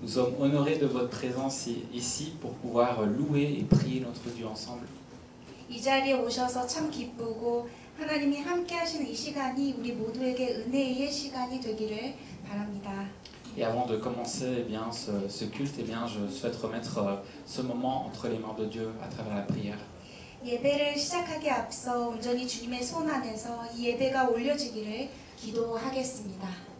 Nous sommes honorés de votre présence ici pour pouvoir louer et prier notre Dieu ensemble. 이 자리에 오셔서 참 기쁘고 하나님이 함께 하시는 이 시간이 우리 모두에게 은혜의 시간이 되기를 바랍니다. Et avant de commencer ce culte, je souhaite remettre ce moment entre les mains de Dieu à travers la prière. 예배를 시작하기에 앞서 온전히 주님의 손 안에서 이 예배가 올려지기를 기도하겠습니다.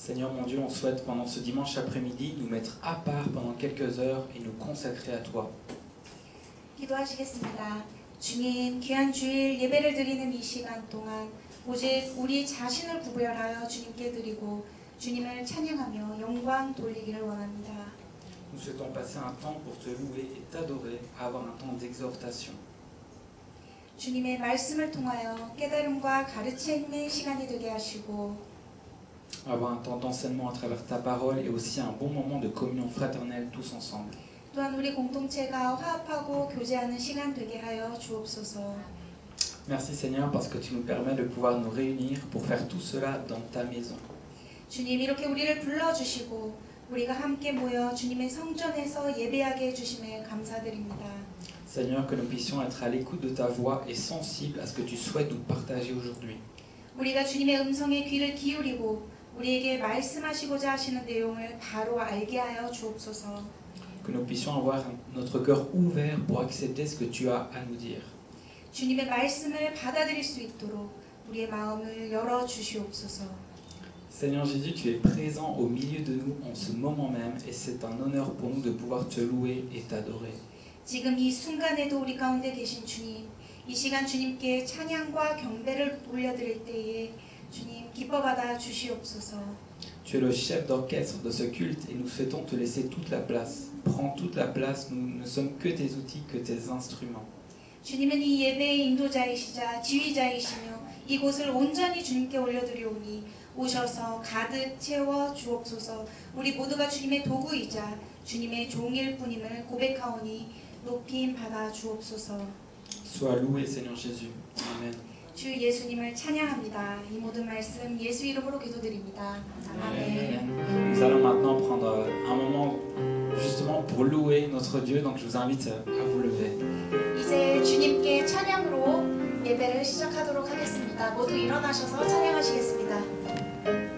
Seigneur mon Dieu, on souhaite pendant ce dimanche après-midi nous mettre à part pendant quelques heures et nous consacrer à toi. 기도하시겠습니다. 주님, 귀한 주일 예배를 드리는 이 시간 동안 오직 우리 자신을 구별하여 주님께 드리고 주님을 찬양하며 영광 돌리기를 원합니다. Nous souhaitons passer un temps pour te louer et t'adorer, avoir un temps d'exhortation. 주님의 말씀을 통하여 깨달음과 가르침의 시간이 되게 하시고 Avoir un temps d'enseignement à travers ta parole et aussi un bon moment de communion fraternelle tous ensemble. 또한 우리 공동체가 화합하고 교제하는 시간 되게 하여 주옵소서. Merci Seigneur parce que tu nous permets de pouvoir nous réunir pour faire tout cela dans ta maison. 주님, 이렇게 우리를 불러주시고 우리가 함께 모여 주님의 성전에서 예배하게 해주심에 감사드립니다. Seigneur, que nous puissions être à l'écoute de ta voix et sensibles à ce que tu souhaites nous partager aujourd'hui. 우리가 주님의 음성에 귀를 기울이고 우리에게 말씀하시고자 하시는 내용을 바로 알게 하여 주옵소서. Que nous puissions avoir notre cœur ouvert pour accepter ce que tu as à nous dire. 주님의 말씀을 받아들일 수 있도록 우리의 마음을 열어 주시옵소서. Seigneur Jésus, tu es présent au milieu de nous en ce moment même et c'est un honneur pour nous de pouvoir te louer et t'adorer. 지금 이 순간에도 우리 가운데 계신 주님, 이 시간 주님께 찬양과 경배를 올려드릴 때에 주님 기뻐 받아 주시옵소서. Tu es le chef d'orchestre de ce culte et nous souhaitons te laisser toute la place. Prends toute la place, nous ne sommes que tes outils, que tes instruments. 주님은 이 예배의 인도자이시자 지휘자이시며 이곳을 온전히 주님께 올려드리오니 오셔서 가득 채워 주옵소서. 우리 모두가 주님의 도구이자 주님의 종일 뿐임을 고백하오니 높임 받아 주옵소서. Sois loué Seigneur Jésus. Amen. 주 예수님을 찬양합니다. 이 모든 말씀 예수 이름으로 기도드립니다. 아멘. Nous allons maintenant prendre un moment justement pour louer notre Dieu, donc je vous invite à vous lever. 이제 주님께 찬양으로 예배를 시작하도록 하겠습니다. 모두 일어나셔서 찬양하시겠습니다. Oh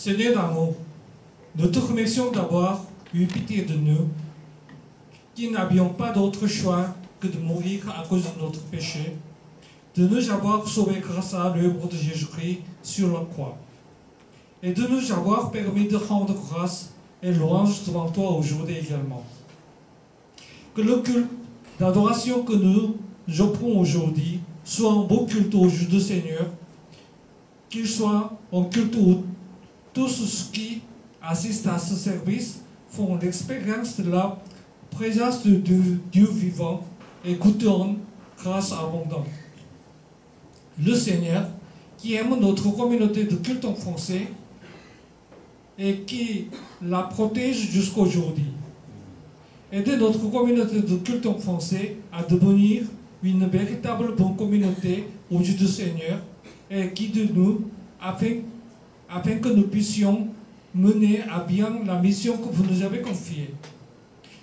Seigneur d'amour, nous te remercions d'avoir eu pitié de nous, qui n'avions pas d'autre choix que de mourir à cause de notre péché, de nous avoir sauvés grâce à l'œuvre de Jésus-Christ sur la croix, et de nous avoir permis de rendre grâce et louange devant toi aujourd'hui également. Que le culte d'adoration que nous offrons aujourd'hui soit un beau culte au Dieu du Seigneur, qu'il soit un culte où tous ceux qui assistent à ce service font l'expérience de la présence de Dieu vivant et goûteront grâce abondante. Le Seigneur, qui aime notre communauté de culte en français et qui la protège jusqu'à aujourd'hui, aide notre communauté de culte en français à devenir une véritable bonne communauté au Dieu du Seigneur et guide-nous afin que nous puissions mener à bien la mission que vous nous avez confiée.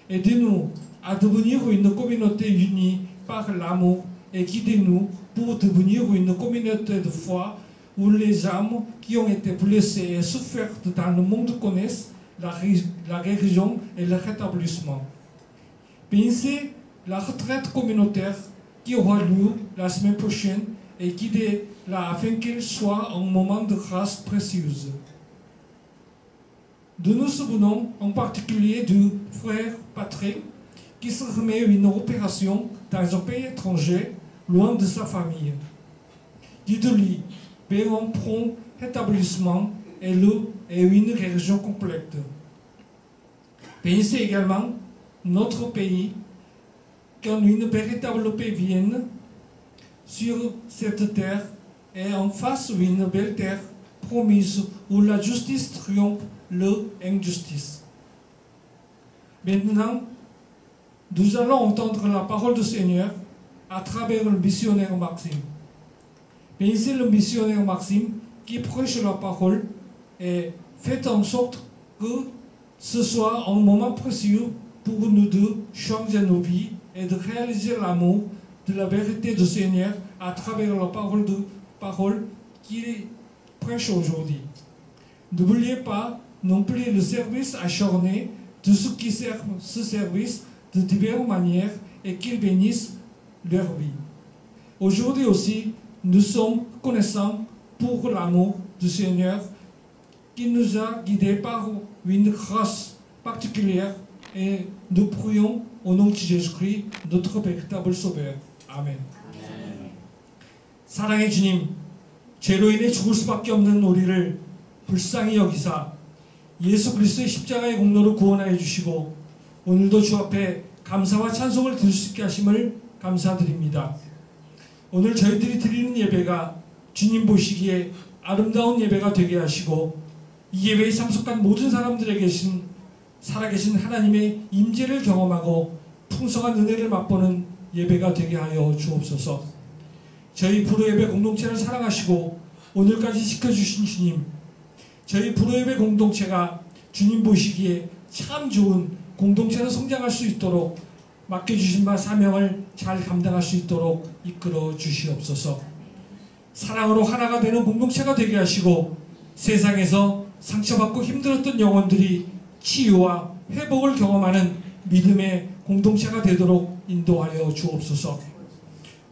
Aidez-nous à devenir une communauté unie par l'amour et guidez-nous pour devenir une communauté de foi où les âmes qui ont été blessées et souffert dans le monde connaissent la guérison et le rétablissement. Bénissez la retraite communautaire qui aura lieu la semaine prochaine et guidez-la afin qu'elle soit un moment de grâce précieuse. Nous nous souvenons en particulier du frère Patrick qui se remet à une opération dans un pays étranger, loin de sa famille. Dites-lui, un prompt rétablissement et une guérison complète. Bénissez également notre pays, quand une véritable paix vienne sur cette terre et en face d'une belle terre promise où la justice triomphe l'injustice. Maintenant, nous allons entendre la parole du Seigneur à travers le missionnaire Maxime. Bénissez le missionnaire Maxime qui prêche la parole et faites en sorte que ce soit un moment précieux pour nous de changer nos vies et de réaliser l'amour de la vérité du Seigneur à travers la parole qu'il prêche aujourd'hui. N'oubliez pas non plus le service acharné de ceux qui servent ce service de diverses manières et qu'ils bénissent leur vie. Aujourd'hui aussi, nous sommes connaissants pour l'amour du Seigneur qui nous a guidés par une grâce particulière et nous prions au nom de Jésus-Christ, notre véritable Sauveur. 아멘. 사랑의 주님, 죄로 인해 죽을 수밖에 없는 우리를 불쌍히 여기사 예수 그리스도의 십자가의 공로로 구원하여 주시고 오늘도 주 앞에 감사와 찬송을 드릴 수 있게 하심을 감사드립니다. 오늘 저희들이 드리는 예배가 주님 보시기에 아름다운 예배가 되게 하시고 이 예배에 참석한 모든 사람들에게 살아계신 하나님의 임재를 경험하고 풍성한 은혜를 맛보는 예배가 되게 하여 주옵소서. 저희 불후예배 공동체를 사랑하시고 오늘까지 지켜주신 주님, 저희 불후예배 공동체가 주님 보시기에 참 좋은 공동체로 성장할 수 있도록 맡겨주신 바 사명을 잘 감당할 수 있도록 이끌어 주시옵소서. 사랑으로 하나가 되는 공동체가 되게 하시고 세상에서 상처받고 힘들었던 영혼들이 치유와 회복을 경험하는 믿음의 공동체가 되도록 인도하여 주옵소서.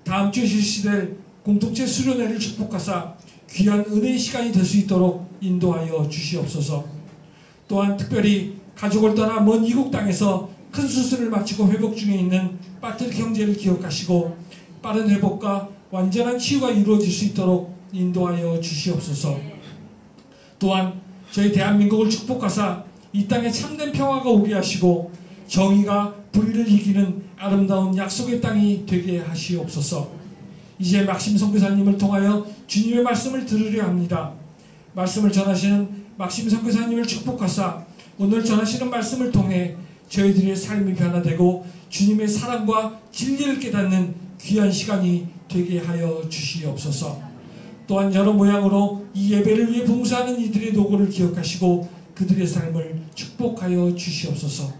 다음 주 실시될 공동체 수련회를 축복하사 귀한 은혜의 시간이 될 수 있도록 인도하여 주시옵소서. 또한 특별히 가족을 떠나 먼 이국 땅에서 큰 수술을 마치고 회복 중에 있는 빠트릭 형제를 기억하시고 빠른 회복과 완전한 치유가 이루어질 수 있도록 인도하여 주시옵소서. 또한 저희 대한민국을 축복하사 이 땅에 참된 평화가 오게 하시고 정의가 불의를 이기는 아름다운 약속의 땅이 되게 하시옵소서. 이제 막심 선교사님을 통하여 주님의 말씀을 들으려 합니다. 말씀을 전하시는 막심 선교사님을 축복하사 오늘 전하시는 말씀을 통해 저희들의 삶이 변화되고 주님의 사랑과 진리를 깨닫는 귀한 시간이 되게 하여 주시옵소서. 또한 여러 모양으로 이 예배를 위해 봉사하는 이들의 노고를 기억하시고 그들의 삶을 축복하여 주시옵소서.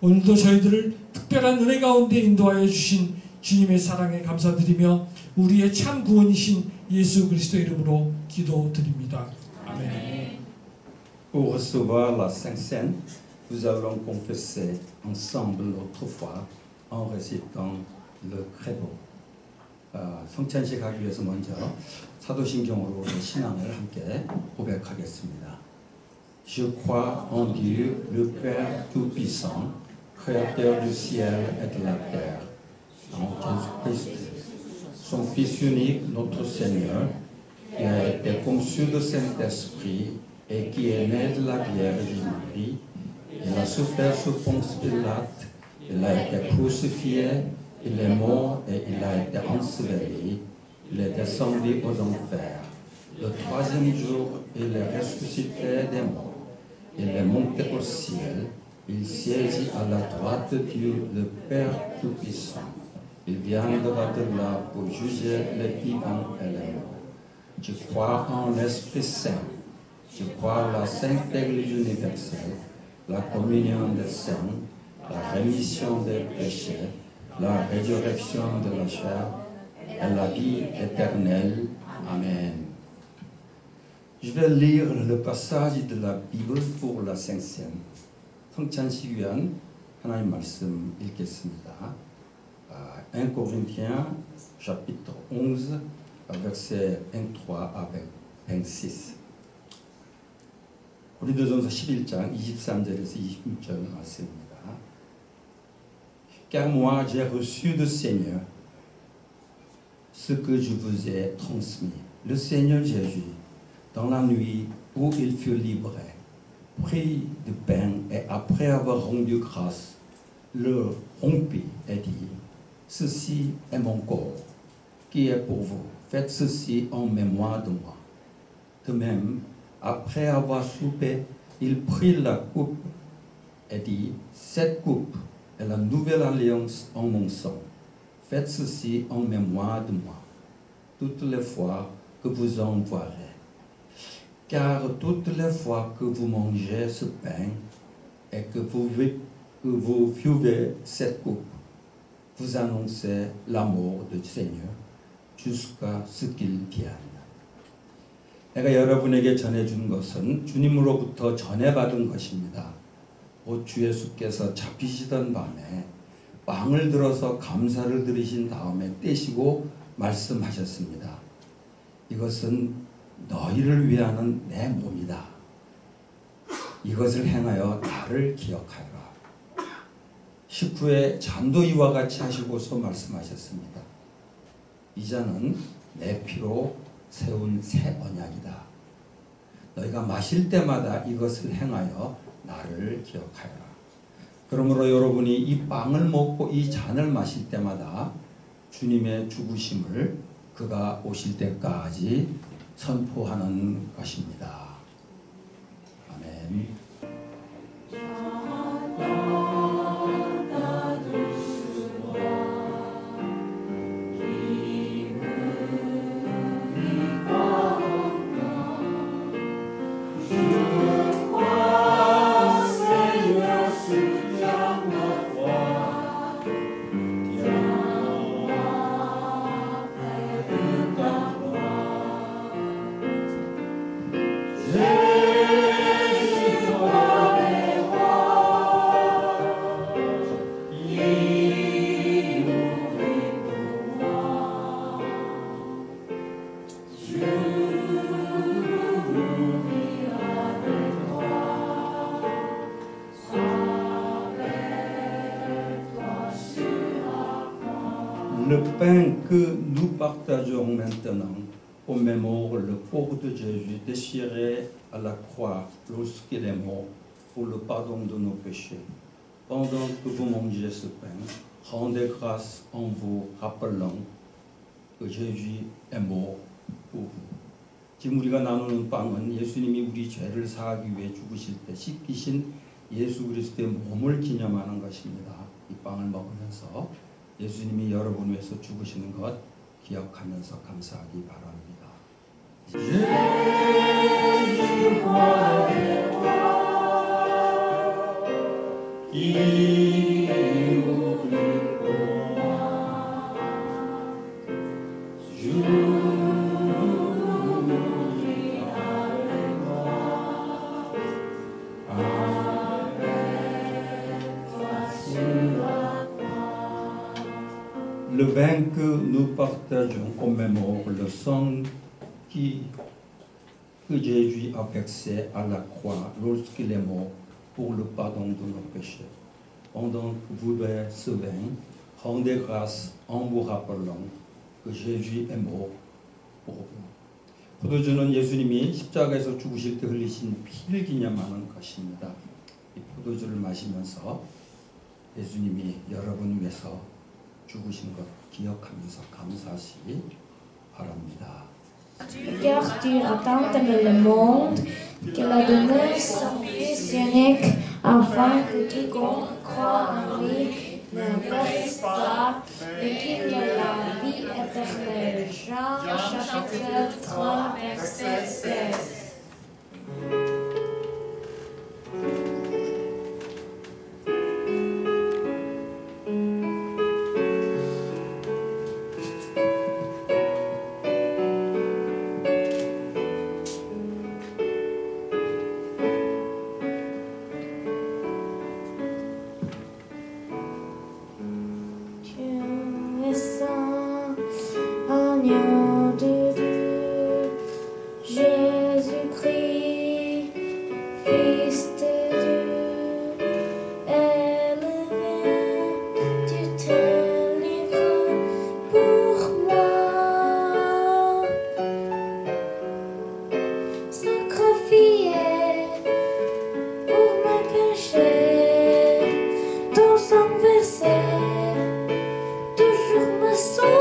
오늘도 저희들을 특별한 은혜 가운데 인도하여 주신 주님의 사랑에 감사드리며 우리의 참 구원이신 예수 그리스도 이름으로 기도드립니다. 아멘. Pour recevoir la Sainte Seine, nous allons confesser ensemble notre foi en récitant le credo. 성찬식 하기 위해서 먼저 사도신경으로 신앙을 함께 고백하겠습니다. Je crois en Dieu, le Père Tout-Puissant, Créateur du ciel et de la terre, en Jésus-Christ, son Fils unique, notre Seigneur, qui a été conçu du Saint-Esprit et qui est né de la Vierge Marie. Il a souffert sous Ponce Pilate, il a été crucifié, il est mort et il a été enseveli. Il est descendu aux enfers. Le troisième jour, il est ressuscité des morts. Il est monté au ciel. Il siège à la droite de Dieu, le Père Tout-Puissant. Il viendra de là pour juger les vivants et les morts. Je crois en l'Esprit Saint. Je crois en la Sainte Église universelle, la communion des saints, la rémission des péchés, la résurrection de la chair et la vie éternelle. Amen. Je vais lire le passage de la Bible pour la Sainte Seine. 성찬식 위한 하나님 말씀 읽겠습니다. 1 Corinthiens chapitre 11 verset 23 à 26. 고린도전서 11장 23절에서 26절 말씀입니다. Car moi j'ai reçu du Seigneur ce que je vous ai transmis. Le Seigneur Jésus, dans la nuit où il fut livré, prit du pain et après avoir rendu grâce, le rompit et dit, ceci est mon corps, qui est pour vous. Faites ceci en mémoire de moi. De même, après avoir soupé, il prit la coupe et dit, cette coupe est la nouvelle alliance en mon sang. Faites ceci en mémoire de moi, toutes les fois que vous en boirez. Car toutes les fois que vous mangez ce pain et que vous buvez cette coupe, vous annoncez la mort du Seigneur jusqu'à ce qu'il vienne. 내가 여러분에게 전해준 것은 주님으로부터 전해받은 것입니다. 곧 주 예수께서 잡히시던 밤에 빵을 들어서 감사를 드리신 다음에 떼시고 말씀하셨습니다. 이것은 너희를 위하는 내 몸이다. 이것을 행하여 나를 기억하여라. 식후에 잔도 이와 같이 하시고서 말씀하셨습니다. 이 잔은 내 피로 세운 새 언약이다. 너희가 마실 때마다 이것을 행하여 나를 기억하여라. 그러므로 여러분이 이 빵을 먹고 이 잔을 마실 때마다 주님의 죽으심을 그가 오실 때까지 선포하는 것입니다. 아멘. Le pain que nous partageons maintenant commémore le corps de Jésus déchiré à la croix lorsqu'il est mort pour le pardon de nos péchés. Pendant que vous mangez ce pain, rendez grâce en vous rappelant que Jésus est mort pour vous. 지금 우리가 나누는 빵은 예수님이 우리 죄를 사하기 위해 죽으실 때 씻기신 예수 그리스도의 몸을 기념하는 것입니다. 이 빵을 먹으면서 예수님이 여러분 위해서 죽으시는 것 기억하면서 감사하기 바랍니다. Le vin que nous partageons commémore le sang que Jésus a versé à la croix lorsqu'il est mort pour le pardon de nos péchés. Pendant que vous buvez ce vin, rendez grâce en vous rappelant que Jésus est mort pour vous. 포도주는 예수님이 십자가에서 죽으실 때 흘리신 피를 기념하는 것입니다. 이 포도주를 마시면서 예수님이 여러분 위해서 죽으신 것 기억하면서 감사하시기 바랍니다. Car tu as tant aimé le monde qu'il a donné son Fils unique afin que quiconque croit en lui ne périsse pas, mais qu'il ait la vie éternelle. Jean chapitre 3 verset 16. To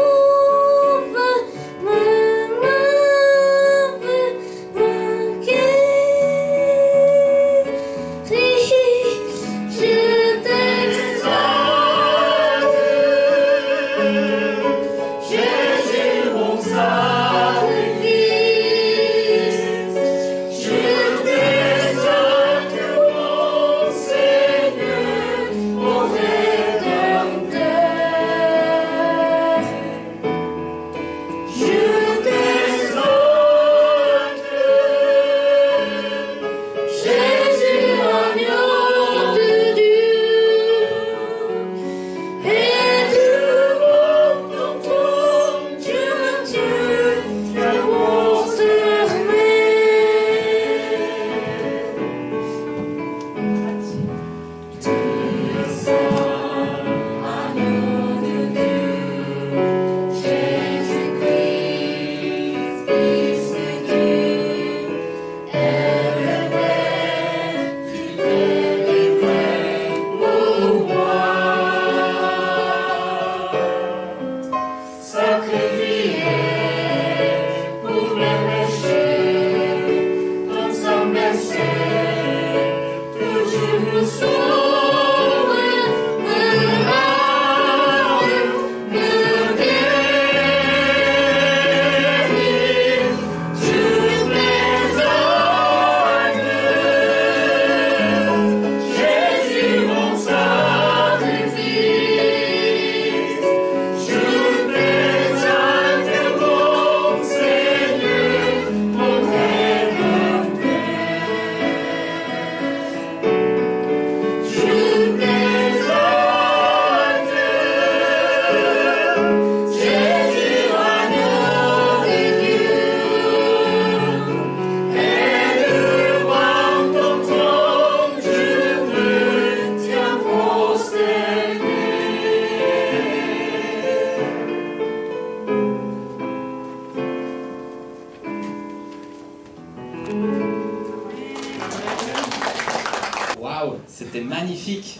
magnifique.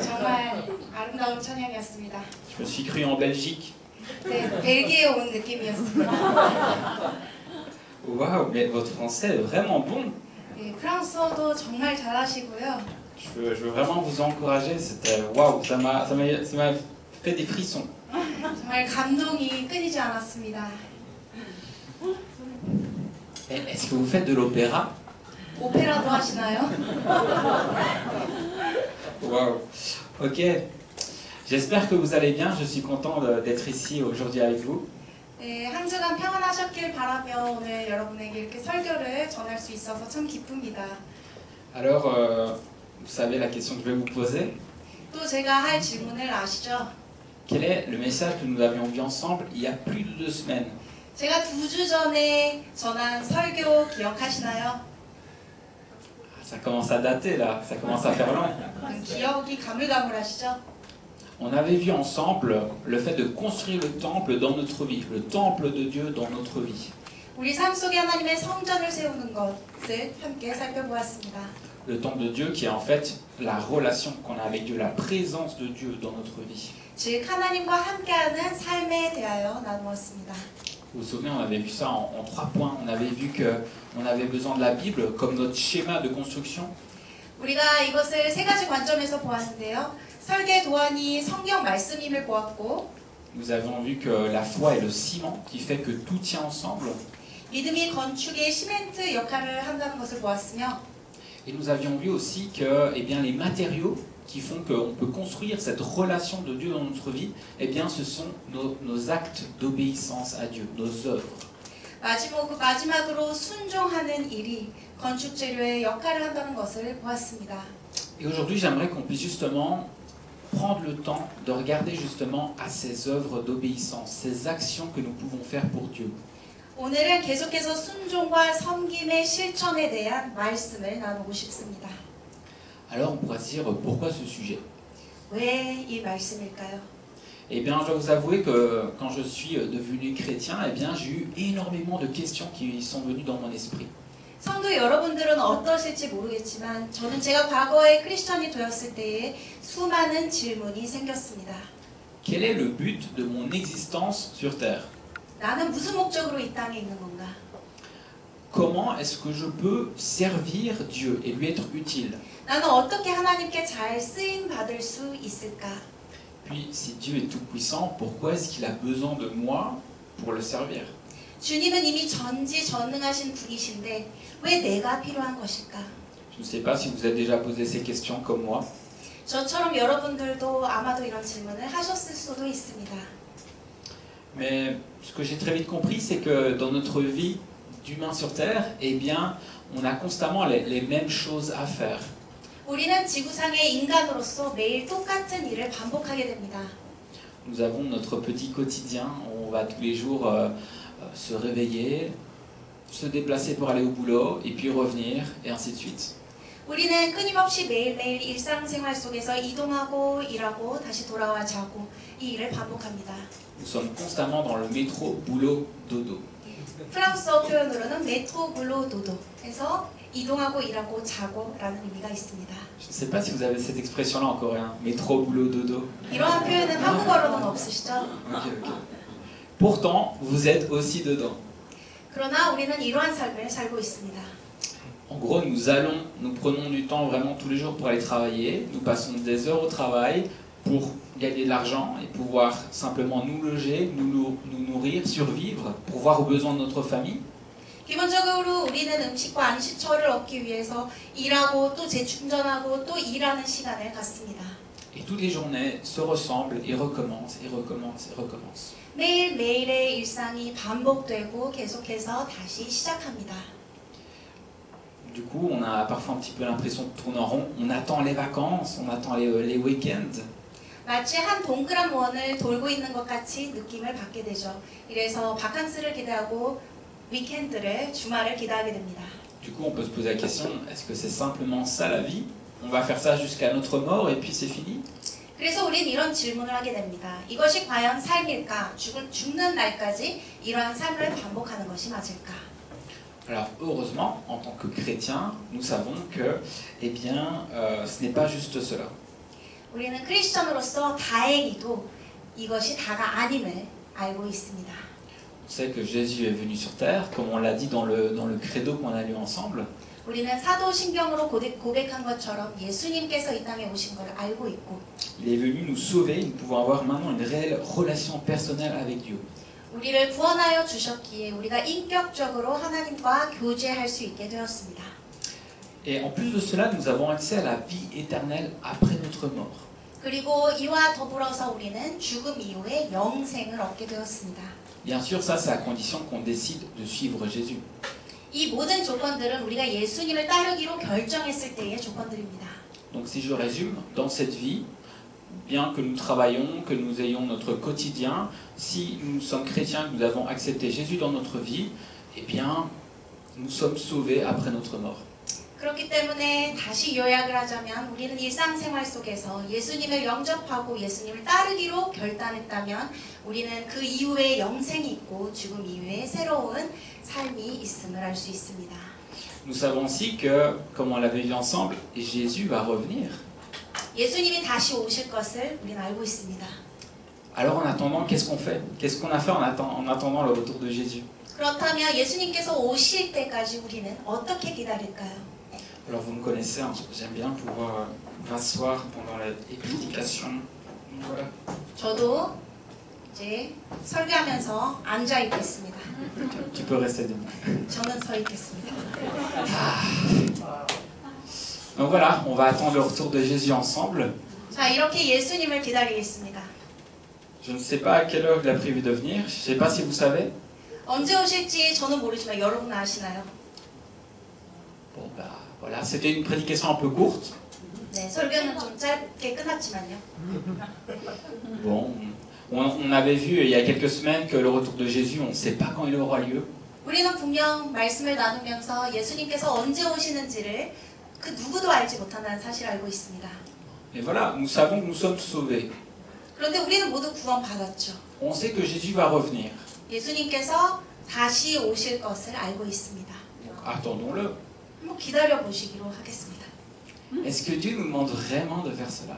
정말 아름다운 찬양이었습니다. Je me suis cru en Belgique. 네, 벨기에 온 느낌이었습니다. Waouh, mais votre français est vraiment bon. 네, 프랑스어도 정말 잘하시고요. Je veux vraiment vous encourager. C'était waouh, ça m'a fait des frissons. 정말 감동이 끊이지 않았습니다. Est-ce que vous faites de l'opéra? 오페라도 하시나요? Waouh. Ok. J'espère que vous allez bien. Je suis content d'être ici aujourd'hui avec vous. 네, 한 주간 평안하셨길 바라며 오늘 여러분에게 이렇게 설교를 전할 수 있어서 참 기쁩니다. Alors, vous savez la question que je vais vous poser. 또 제가 할 질문을 아시죠? Quel est le message que nous avions vu ensemble il y a plus de 2 semaines? 제가 2주 전에 전한 설교 기억하시나요? Ça commence à dater là, ça commence à faire long. 기억이 가물가물하시죠? On avait vu ensemble le fait de construire le temple dans notre vie, le temple de Dieu dans notre vie. 우리 삶 속에 하나님의 성전을 세우는 것을 함께 살펴보았습니다. Le temple de Dieu qui est en fait la relation qu'on a avec Dieu, la présence de Dieu dans notre vie. 즉 하나님과 함께하는 삶에 대하여 나누었습니다. Vous vous souvenez, on avait vu ça en 3 points. On avait vu qu'on avait besoin de la Bible comme notre schéma de construction. 우리가 이것을 3가지 관점에서 보았는데요. 설계 도안이 성경 말씀임을 보았고, Nous avons vu que la foi est le ciment qui fait que tout tient ensemble. 믿음이 건축의 시멘트 역할을 한다는 것을 보았으며, Et nous avions vu aussi que eh bien, les matériaux qui font qu'on peut construire cette relation de Dieu dans notre vie, eh bien, ce sont nos actes d'obéissance à Dieu, nos œuvres. 마지막으로 순종하는 일이 건축 재료의 역할을 한다는 것을 보았습니다. Et aujourd'hui, j'aimerais qu'on puisse justement prendre le temps de regarder justement à ces œuvres d'obéissance, ces actions que nous pouvons faire pour Dieu. 오늘은 계속해서 순종과 섬김의 실천에 대한 말씀을 나누고 싶습니다. Alors on pourra se dire, pourquoi ce sujet? 왜 이 말씀일까요? Eh bien, je dois vous avouer que quand je suis devenu chrétien, eh bien, j'ai eu énormément de questions qui sont venues dans mon esprit. 성도 여러분들은 어떠실지 모르겠지만 저는 제가 과거에 크리스천이 되었을 때에 수많은 질문이 생겼습니다. Quel est le but de mon existence sur terre? 나는 무슨 목적으로 이 땅에 있는 건가? Comment est-ce que je peux servir Dieu et lui être utile? 나는 어떻게 하나님께 잘 쓰임 받을 수 있을까? Puis, si Dieu est tout-puissant, pourquoi est-ce qu'il a besoin de moi pour le servir? 주님은 이미 전지전능하신 분이신데 왜 내가 필요한 것일까? Je ne sais pas si vous avez déjà posé ces questions comme moi. 저처럼 여러분들도 아마도 이런 질문을 하셨을 수도 있습니다. Mais ce que j'ai très vite compris, c'est que dans notre vie d'humain sur terre, eh bien, on a constamment les mêmes choses à faire. 우리는 지구상의 인간으로서 매일 똑같은 일을 반복하게 됩니다. Nous avons notre petit quotidien, on va tous les jours se réveiller, se déplacer pour aller au boulot, et puis revenir, et ainsi de suite. 우리는 끊임없이 매일매일 일상생활 속에서 이동하고 일하고 다시 돌아와 자고 이 일을 반복합니다. Nous sommes constamment dans le métro, boulot, dodo. 프랑스어 표현으로는 메트로 블로 도도 해서 이동하고 일하고 자고라는 의미가 있습니다. Je ne sais pas si vous avez cette expression-là en coréen, métro, boulot, dodo. 이러한 표현은 한국어로는 없으시죠? Ok. Pourtant, vous êtes aussi dedans. 그러나 우리는 이러한 삶을 살고 있습니다. En gros, nous prenons du temps vraiment tous les jours pour aller travailler. Nous passons des heures au travail pour gagner de l'argent et pouvoir simplement nous loger, nous nourrir, survivre, pourvoir aux besoins de notre famille. 기본적으로 우리는 음식과 안식처를 얻기 위해서 일하고 또 재충전하고 또 일하는 시간을 갖습니다. Et toutes les journées se ressemblent et recommencent et recommencent et recommencent. 매일매일의 일상이 반복되고 계속해서 다시 시작합니다. Du coup, on a parfois un petit peu l'impression de tourner en rond. On attend les vacances, on attend les week-ends. 마치 한 동그란 원을 돌고 있는 것 같이 느낌을 받게 되죠. 이래서 바캉스를 기대하고 위켄드를, 주말을 기대하게 됩니다. Du coup, on peut se poser la question, est-ce que c'est simplement ça la vie? On va faire ça jusqu'à notre mort et puis c'est fini? 그래서 우린 이런 질문을 하게 됩니다. 이것이 과연 삶일까? 죽는 날까지 이러한 삶을 반복하는 것이 맞을까? Alors heureusement, en tant que chrétiens, nous savons que, eh bien, ce n'est pas juste cela. 우리는 크리스천으로서 다행히도 이것이 다가 아님을 알고 있습니다. On sait que Jésus est venu sur terre, comme on l'a dit dans le credo qu'on a lu ensemble. 우리는 사도신경으로 고백한 것처럼 예수님께서 이 땅에 오신 걸 알고 있고 Il est venu nous sauver, nous pouvons avoir maintenant une réelle relation personnelle avec Dieu. 우리를 구원하여 주셨기에 우리가 인격적으로 하나님과 교제할 수 있게 되었습니다. Et en plus de cela, nous avons accès à la vie éternelle après notre mort. 그리고 이와 더불어서 우리는 죽음 이후에 영생을 얻게 되었습니다. Bien sûr, ça c'est à condition qu'on décide de suivre Jésus. 이 모든 조건들은 우리가 예수님을 따르기로 결정했을 때의 조건들입니다. Donc si je résume, dans cette vie, bien que nous travaillons, que nous ayons notre quotidien, si nous sommes chrétiens, que nous avons accepté Jésus dans notre vie, eh bien, nous sommes sauvés après notre mort. 그렇기 때문에 다시 요약을 하자면 우리는 일상생활 속에서 예수님을 영접하고 예수님을 따르기로 결단했다면 우리는 그 이후에 영생이 있고 죽음 이후에 새로운 삶이 있음을 알 수 있습니다. Nous savons aussi que, comme on l'avait vu ensemble, Jésus va revenir. 예수님이 다시 오실 것을 우리는 알고 있습니다. Alors en attendant, qu'est-ce qu'on fait? Qu'est-ce qu'on a fait en attendant le retour de Jésus? 그렇다면 예수님께서 오실 때까지 우리는 어떻게 기다릴까요? Alors vous me connaissez, hein, j'aime bien pouvoir m'asseoir pendant la prédication. Voilà. 저도 이제 설교하면서 앉아 있겠습니다. Tu peux rester debout. 저는 서 있겠습니다. Donc voilà, on va attendre le retour de Jésus ensemble. 자, 이렇게 예수님을 기다리겠습니다. Je ne sais pas à quelle heure il a prévu de venir. Je ne sais pas si vous savez. 언제 오실지 저는 모르지만 여러분 아시나요? Bon bah voilà, c'était une prédication un peu courte. 네, 설교는 좀 짧게 끝났지만요. Bon, on avait vu il y a quelques semaines que le retour de Jésus, on ne sait pas quand il aura lieu. 우리는 분명 말씀을 나누면서 예수님께서 언제 오시는지를 그 누구도 알지 못한다는 사실을 알고 있습니다. Et voilà, nous savons que nous sommes sauvés. 그런데 우리는 모두 구원받았죠. On sait que Jésus va revenir. 예수님께서 다시 오실 것을 알고 있습니다. Donc attendons-le. 한번 기다려 보시기로 하겠습니다. Est-ce que Dieu nous demande vraiment de faire cela?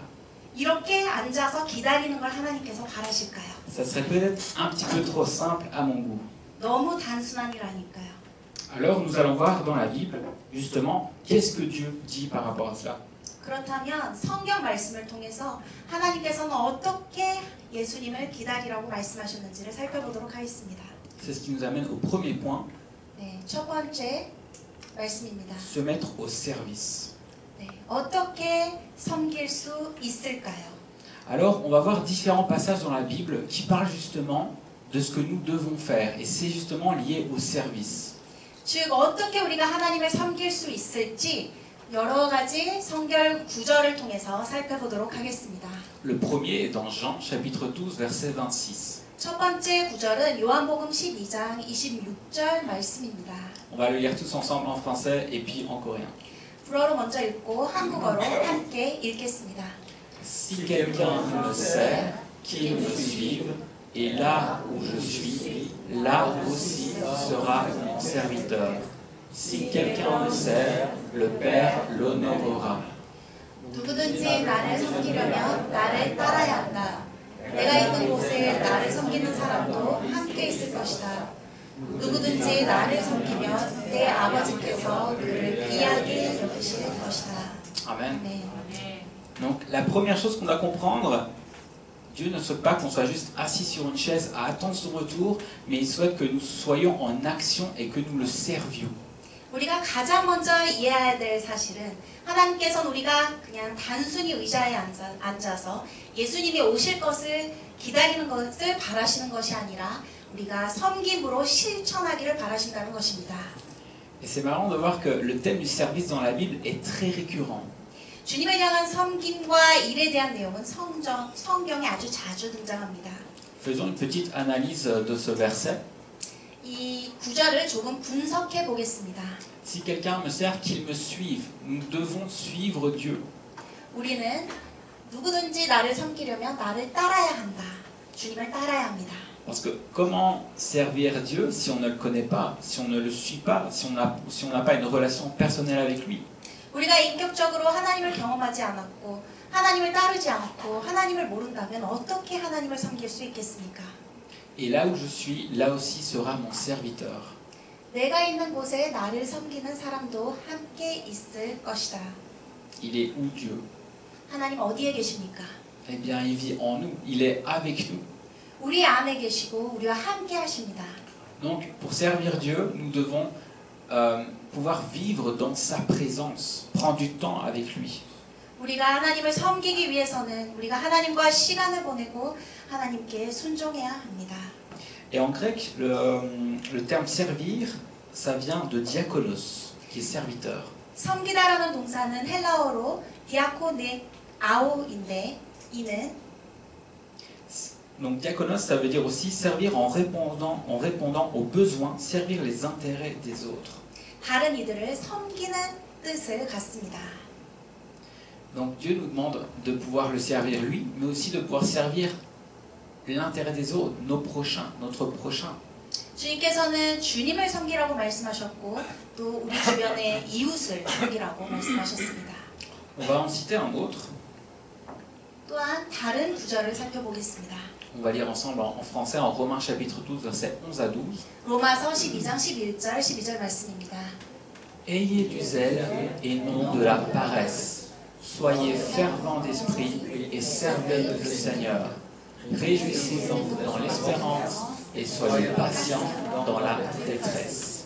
이렇게 앉아서 기다리는 걸 하나님께서 바라실까요? Ça serait peut-être un petit peu trop simple à mon goût. 너무 단순한 일아닐까요? Alors nous allons voir dans la Bible, justement, qu'est-ce que Dieu dit par rapport à cela. 그렇다면 성경 말씀을 통해서 하나님께서는 어떻게 예수님을 기다리라고 말씀하셨는지를 살펴보도록 하겠습니다. C'est ce qui nous amène au premier point, 네, 첫 번째 말씀입니다. se mettre au service. 네, 어떻게 섬길 수 있을까요? Alors, on va voir différents passages dans la Bible qui parlent justement de ce que nous devons faire. Et c'est justement lié au service. 즉 어떻게 우리가 하나님을 섬길 수 있을지 여러 가지 성경 구절을 통해서 살펴보도록 하겠습니다. Le premier est dans Jean, chapitre 12, verset 26. 첫 번째 구절은 요한복음 12장 26절 말씀입니다. On va le lire tous ensemble en français et puis en coréen. 불어로 먼저 읽고 한국어로 함께 읽겠습니다. Si quelqu'un me sert, qu'il me suive, et là où je suis, là aussi sera mon serviteur. Si quelqu'un me sert, le Père l'honorera. 누구든지 나를 섬기려면 나를 따라야 한다. 내가 있는 곳에 나를 섬기는 사람도 함께 있을 것이다. 누구든지 나를 섬기면 내 아버지께서 그를 귀하게 여기실 것이다. Amen. 네. Donc la première chose qu'on doit comprendre, Dieu ne souhaite pas qu'on soit juste assis sur une chaise à attendre son retour, mais il souhaite que nous soyons en action et que nous le servions. 우리가 가장 먼저 이해해야 될 사실은 하나님께서는 우리가 그냥 단순히 의자에 앉아서 예수님이 오실 것을 기다리는 것을 바라시는 것이 아니라 우리가 섬김으로 실천하기를 바라신다는 것입니다. Et c'est marrant de voir que le thème du service dans la Bible est très récurrent. 주님을 향한 섬김과 일에 대한 내용은 성경에 아주 자주 등장합니다. Faisons une petite analyse de ce verset. 이 구절을 조금 분석해 보겠습니다. Si quelqu'un me sert, qu'il me suive. Nous devons suivre Dieu. 우리는 누구든지 나를 섬기려면 나를 따라야 한다. 주님을 따라야 합니다. Parce que comment servir Dieu si on ne le connaît pas, si on ne le suit pas, si on n'a pas une relation personnelle avec lui? 우리가 인격적으로 하나님을 경험하지 않았고 하나님을 따르지 않고 하나님을 모른다면 어떻게 하나님을 섬길 수 있겠습니까? Et là où je suis, là aussi sera mon serviteur. 내가 있는 곳에 나를 섬기는 사람도 함께 있을 것이다. Il est où Dieu? 하나님 어디에 계십니까? Eh bien, il vit en nous, il est avec nous. 우리 안에 계시고 우리와 함께 하십니다. Donc, pour servir Dieu, nous devons pouvoir vivre dans sa présence, prendre du temps avec lui. 우리가 하나님을 섬기기 위해서는 우리가 하나님과 시간을 보내고 하나님께 순종해야 합니다. Et en grec, le terme servir, ça vient de diakonos, qui est serviteur. 섬기다라는 동사는 헬라어로 디아코네 아오인데 이는 Donc diakonos, ça veut dire aussi servir en répondant aux besoins, servir les intérêts des autres. 다른 이들을 섬기는 뜻을 갖습니다. Donc Dieu nous demande de pouvoir le servir lui, mais aussi de pouvoir servir l'intérêt des autres, nos prochains, notre prochain. 주님께서는 주님을 섬기라고 말씀하셨고 또 우리 주변의 이웃을 섬기라고 말씀하셨습니다. On va en citer un autre. 또한 다른 구절을 살펴보겠습니다. On va lire ensemble en français en Romains chapitre 12, versets 11 à 12. 로마서 12장 11절 12절 말씀입니다. Ayez du zèle et non de la paresse. Soyez fervents d'esprit et servez le Seigneur. Réjouissez-vous dans l'espérance et soyez patients dans la détresse.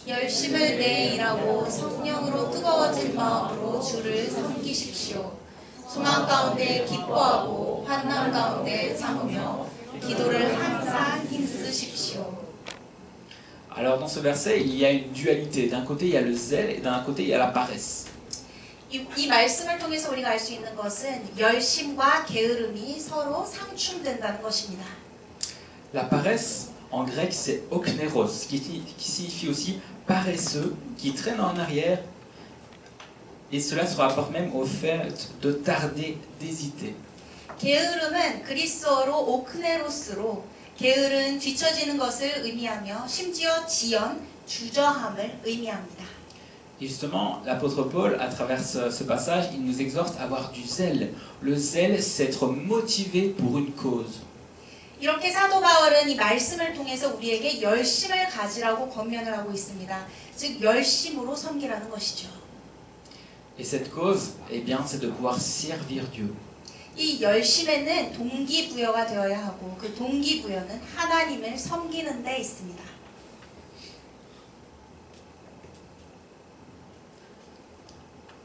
열심을 내 일하고 성령으로 뜨거워진 마음으로 주를 섬기십시오. 소망 가운데 기뻐하고 환난 가운데 참으며 기도를 항상 힘쓰십시오. Alors dans ce verset, il y a une dualité. D'un côté, il y a le zèle et d'un côté, il y a la paresse. 이 말씀을 통해서 우리가 알 수 있는 것은 열심과 게으름이 서로 상충된다는 것입니다. La paresse, en grec, c'est okneros, qui signifie aussi paresseux, qui traîne en arrière. Et cela se rapporte même au fait de tarder, d'hésiter. 게으름은 그리스어로 오크네로스로 게으른 뒤처지는 것을 의미하며 심지어 지연, 주저함을 의미합니다. Et justement, l'apôtre Paul, à travers ce passage, il nous exhorte à avoir du zèle. Le zèle, c'est être motivé pour une cause. 이렇게 사도 바울은 이 말씀을 통해서 우리에게 열심을 가지라고 권면을 하고 있습니다. 즉 열심으로 섬기라는 것이죠. Et cette cause, eh bien, c'est de pouvoir servir Dieu. 이 열심에는 동기부여가 되어야 하고 그 동기부여는 하나님을 섬기는 데 있습니다.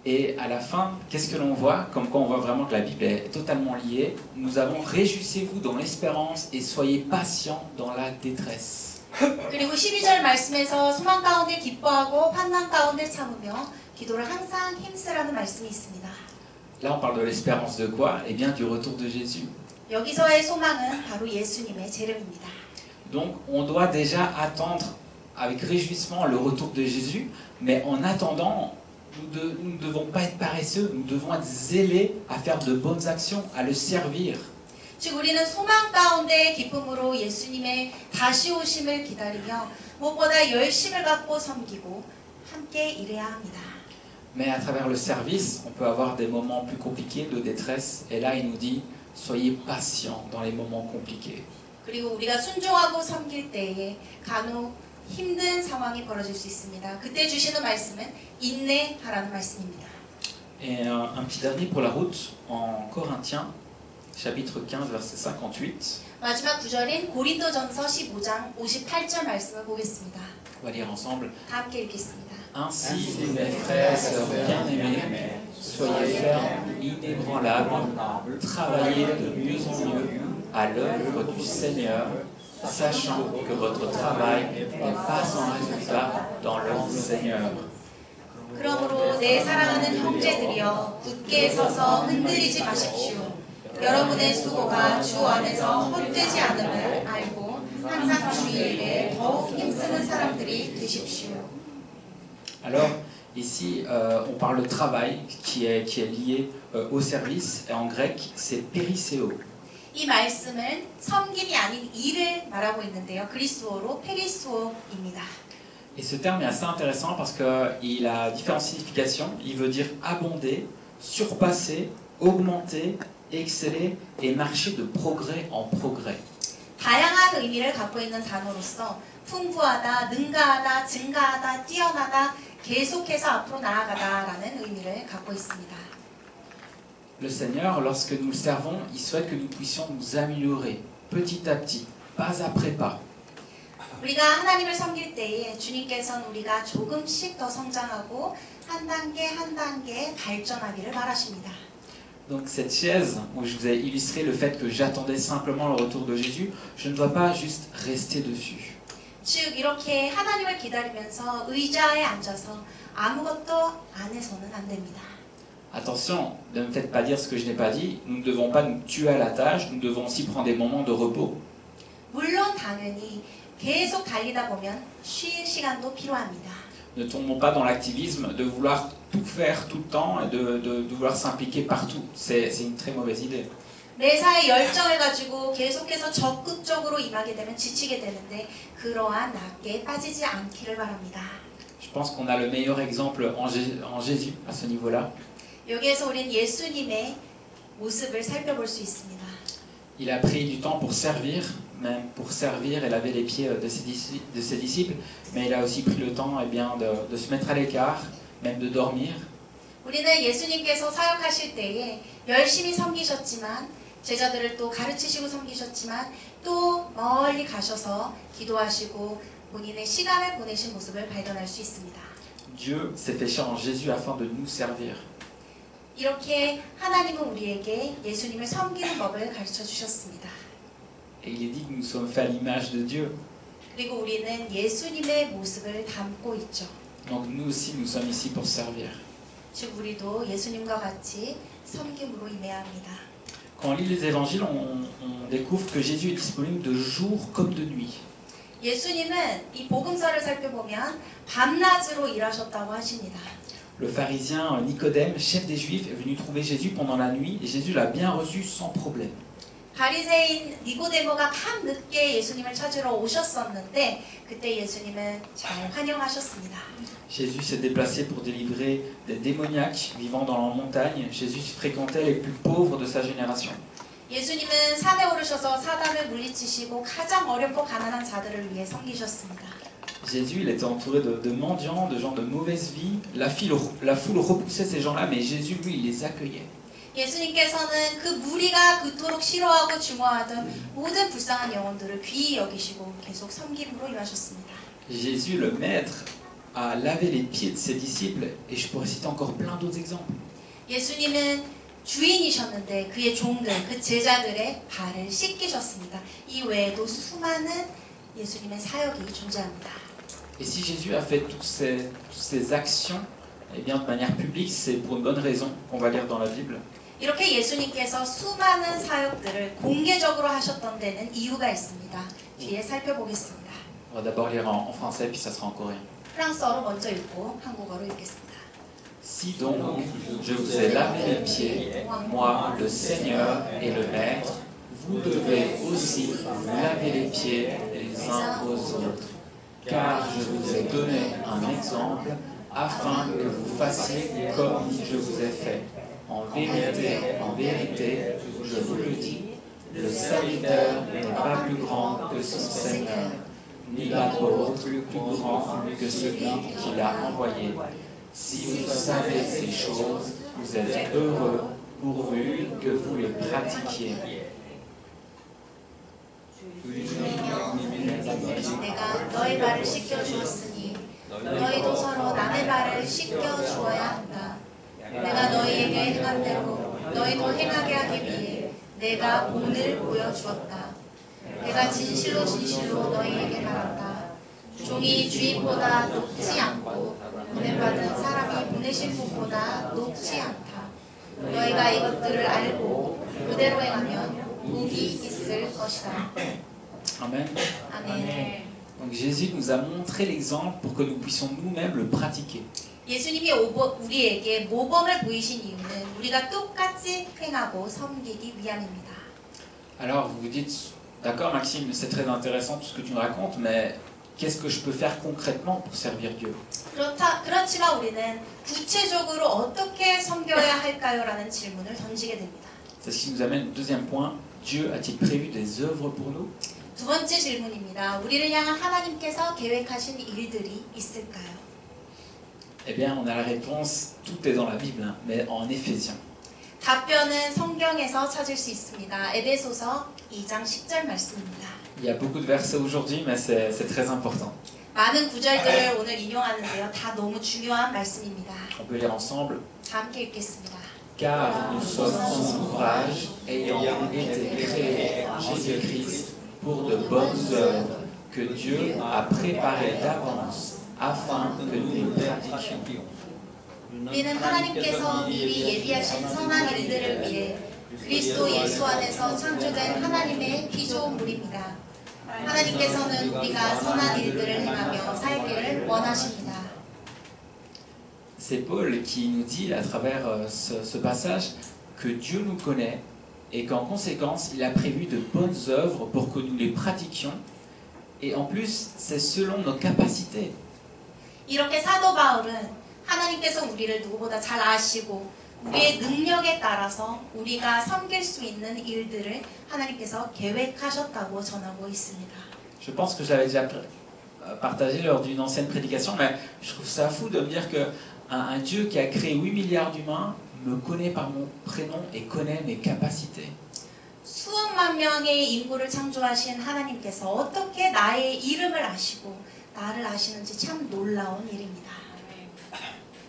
Et à la fin, qu'est-ce que l'on voit? Comme quoi on voit vraiment que la Bible est totalement liée. Nous avons réjouissez-vous dans l'espérance et soyez patients dans la détresse. 그리고 12절 말씀에서 소망 가운데 기뻐하고 환난 가운데 참으며 기도를 항상 힘쓰라는 말씀이 있습니다. Là, on parle de l'espérance de quoi? Eh bien, du retour de Jésus. 여기서의 소망은 바로 예수님의 재림입니다. Donc, on doit déjà attendre avec réjouissement le retour de Jésus, mais en attendant, nous ne devons pas être paresseux, nous devons être zélés à faire de bonnes actions, à le servir. 즉 우리는 소망 가운데 기쁨으로 예수님의 다시 오심을 기다리며 무엇보다 열심을 갖고 섬기고 함께 일해야 합니다. Mais à travers le service, on peut avoir des moments plus compliqués de détresse, et là, il nous dit, soyez patients dans les moments compliqués. 그리고 우리가 순종하고 섬길 때에 간혹 힘든 상황이 벌어질 수 있습니다. 그때 주시는 말씀은 인내하라는 말씀입니다. Et un petit dernier pour la route, en Corinthiens, chapitre 15, verset 58. 마지막 구절인 고린도전서 15장 58절 말씀을 보겠습니다. On va lire ensemble. 다 함께 읽겠습니다. Ainsi, mes frères et sœurs bien-aimés, soyez fermes, inébranlables, travaillez de mieux en mieux à l'œuvre du Seigneur, sachant que votre travail n'est pas sans résultat dans le Seigneur. 그러므로 내 사랑하는 형제들이여 굳게 서서 흔들리지 마십시오. 여러분의 수고가 주 안에서 헛되지 않음을 알고 항상 주의 일에 더욱 힘쓰는 사람들이 되십시오. Alors, ici, on parle de travail qui est lié au service, et en grec, c'est périsséo. 이 말씀은 섬김이 아닌 일을 말하고 있는데요. 그리스어로 페리스오입니다. Et ce terme est assez intéressant parce qu'il a différentes significations. Il veut dire abonder, surpasser, augmenter, exceller et marcher de progrès en progrès. 다양한 의미를 갖고 있는 단어로서 풍부하다, 능가하다, 증가하다, 뛰어나다, 계속해서 앞으로 나아가다라는 의미를 갖고 있습니다. Le Seigneur, lorsque nous le servons, il souhaite que nous puissions nous améliorer petit à petit, pas après pas. 우리가 하나님을 섬길 때에 주님께서는 우리가 조금씩 더 성장하고 한 단계 발전하기를 바라십니다. Donc cette chaise où je vous ai illustré le fait que j'attendais simplement le retour de Jésus, je ne dois pas juste rester dessus. 즉 이렇게 하나님을 기다리면서 의자에 앉아서 아무것도 안 해서는 안 됩니다. Attention, ne me faites pas dire ce que je n'ai pas dit, nous ne devons pas nous tuer à la tâche, nous devons aussi prendre des moments de repos. 물론 당연히 계속 달리다 보면 쉴 시간도 필요합니다. Ne tombons pas dans l'activisme de vouloir tout faire tout le temps et de vouloir s'impliquer partout. C'est une très mauvaise idée. 매사에 열정을 가지고 계속해서 적극적으로 임하게 되면 지치게 되는데 그러한 낙에 빠지지 않기를 바랍니다. Je pense qu'on a le meilleur exemple en Jésus à ce niveau-là. 여기에서 우리는 예수님의 모습을 살펴볼 수 있습니다. Il a pris du temps pour servir, même pour servir et laver les pieds de ses disciples, mais il a aussi pris le temps de se mettre à l'écart, même de dormir. 우리는 예수님께서 사역하실 때에 열심히 섬기셨지만 제자들을 또 가르치시고 섬기셨지만 또 멀리 가셔서 기도하시고 본인의 시간을 보내신 모습을 발견할 수 있습니다. Dieu s'est fait chair en Jésus afin de nous servir. 이렇게 하나님은 우리에게 예수님을 섬기는 법을 가르쳐 주셨습니다. Et il est dit que nous sommes faits à l'image de Dieu. 그리고 우리는 예수님의 모습을 담고 있죠. Donc nous aussi, nous sommes ici pour servir. 즉 우리도 예수님과 같이 섬김으로 임해야 합니다. Quand on lit les évangiles, on découvre que Jésus est disponible de jour comme de nuit. 예수님은 이 복음서를 살펴보면 밤낮으로 일하셨다고 하십니다. Le pharisien Nicodème, chef des Juifs, est venu trouver Jésus pendant la nuit et Jésus l'a bien reçu sans problème. 바리새인 니고데모가 밤늦게 예수님을 찾으러 오셨었는데 그때 예수님은 잘 환영하셨습니다. Jésus s'est déplacé pour délivrer des démoniaques vivant dans la montagne. Jésus fréquentait les plus pauvres de sa génération. 예수님은 산에 오르셔서 사단을 물리치시고 가장 어렵고 가난한 자들을 위해 섬기셨습니다. Jésus, il était entouré de mendiants, de gens de mauvaise vie. La foule repoussait ces gens-là, mais Jésus, lui, il les accueillait. 예수님께서는 그 무리가 그토록 싫어하고 증오하던 모든 불쌍한 영혼들을 귀히 여기시고 계속 섬김으로 임하셨습니다. Jésus, le maître, a lavé les pieds de ses disciples, et je pourrais citer encore plein d'autres exemples. 예수님은 주인이셨는데 그의 종들, 그 제자들의 발을 씻기셨습니다. 이 외에도 수많은 예수님의 사역이 존재합니다. Et si Jésus a fait toutes ces actions, eh bien de manière publique, c'est pour une bonne raison qu'on va lire dans la Bible. 이렇게 예수님께서 수많은 사역들을 공개적으로 하셨던 데는 이유가 있습니다. 뒤에 살펴보겠습니다. On va d'abord lire en français, puis ça sera en coréen. 프랑스어로 먼저 읽고 한국어로 읽겠습니다. Si donc je vous ai lavé les pieds, moi, le Seigneur et le Maître, vous devez aussi vous laver les pieds les uns aux autres, car je vous ai donné un exemple afin que vous fassiez comme je vous ai fait. En vérité, je vous le dis, le serviteur n'est pas plus grand que son Seigneur, ni l'apôtre plus grand que celui qui l'a envoyé. Si vous savez ces choses, vous êtes heureux pourvu que vous les pratiquiez. 내가 너희 발을 씻겨 주었으니 너희도 서로 남의 발을 씻겨 주어야 한다. 내가 너희에게 행한 대로 너희도 행하게 하기 위해 내가 본을 보여주었다. 내가 진실로 너희에게 말한다. 종이 주인보다 높지 않고 보냄받은 사람이 보내신 분보다 높지 않다. 너희가 이것들을 알고 그대로 행하면 복이 있을 것이다. Amen. 아멘. Donc Jésus nous a montré l'exemple pour que nous puissions nous-mêmes le pratiquer. 예수님이 우리에게 모범을 보이신 이유는 우리가 똑같이 행하고 섬기기 위함입니다. Alors vous vous dites, d'accord Maxime, c'est très intéressant tout ce que tu nous racontes, mais qu'est-ce que je peux faire concrètement pour servir Dieu? 그렇지만 우리는 구체적으로 어떻게 섬겨야 할까요?라는 질문을 던지게 됩니다. C'est ce qui nous amène au deuxième point. Dieu a-t-il prévu des œuvres pour nous? 두 번째 질문입니다. 우리를 향한 하나님께서 계획하신 일들이 있을까요? Eh bien, on a la réponse, tout est dans la Bible, hein, mais en Éphésiens. 답변은 성경에서 찾을 수 있습니다. 에베소서 2장 10절 말씀입니다. Il y a beaucoup de versets aujourd'hui, mais c'est très important. 많은 구절들을 오늘 인용하는데요. 다 너무 중요한 말씀입니다. On peut lire ensemble. 다 함께 읽겠습니다. Car nous sommes son ouvrage, ayant été créés en Jésus-Christ pour de bonnes œuvres que Dieu a préparées d'avance afin que nous les pratiquions. 우리는 하나님께서 미리 예비하신 선한 일들을 위해 그리스도 예수 안에서 창조된 하나님의 피조물입니다. 하나님께서는 우리가 선한 일들을 행하며 살기를 원하십니다. C'est Paul qui nous dit à travers ce passage que Dieu nous connaît et qu'en conséquence, il a prévu de bonnes œuvres pour que nous les pratiquions. Et en plus, c'est selon nos capacités. 이렇게 사도 바울은 하나님께서 우리를 누구보다 잘 아시고 우리의 능력에 따라서 우리가 섬길 수 있는 일들을 하나님께서 계획하셨다고 전하고 있습니다. Je pense que je l'avais déjà partagé lors d'une ancienne prédication, mais je trouve ça fou de me dire que un Dieu qui a créé 8 milliards d'humains me connaît par mon prénom et connaît mes capacités. 수억만 명의 인구를 창조하신 하나님께서 어떻게 나의 이름을 아시고 나를 아시는지 참 놀라운 일입니다.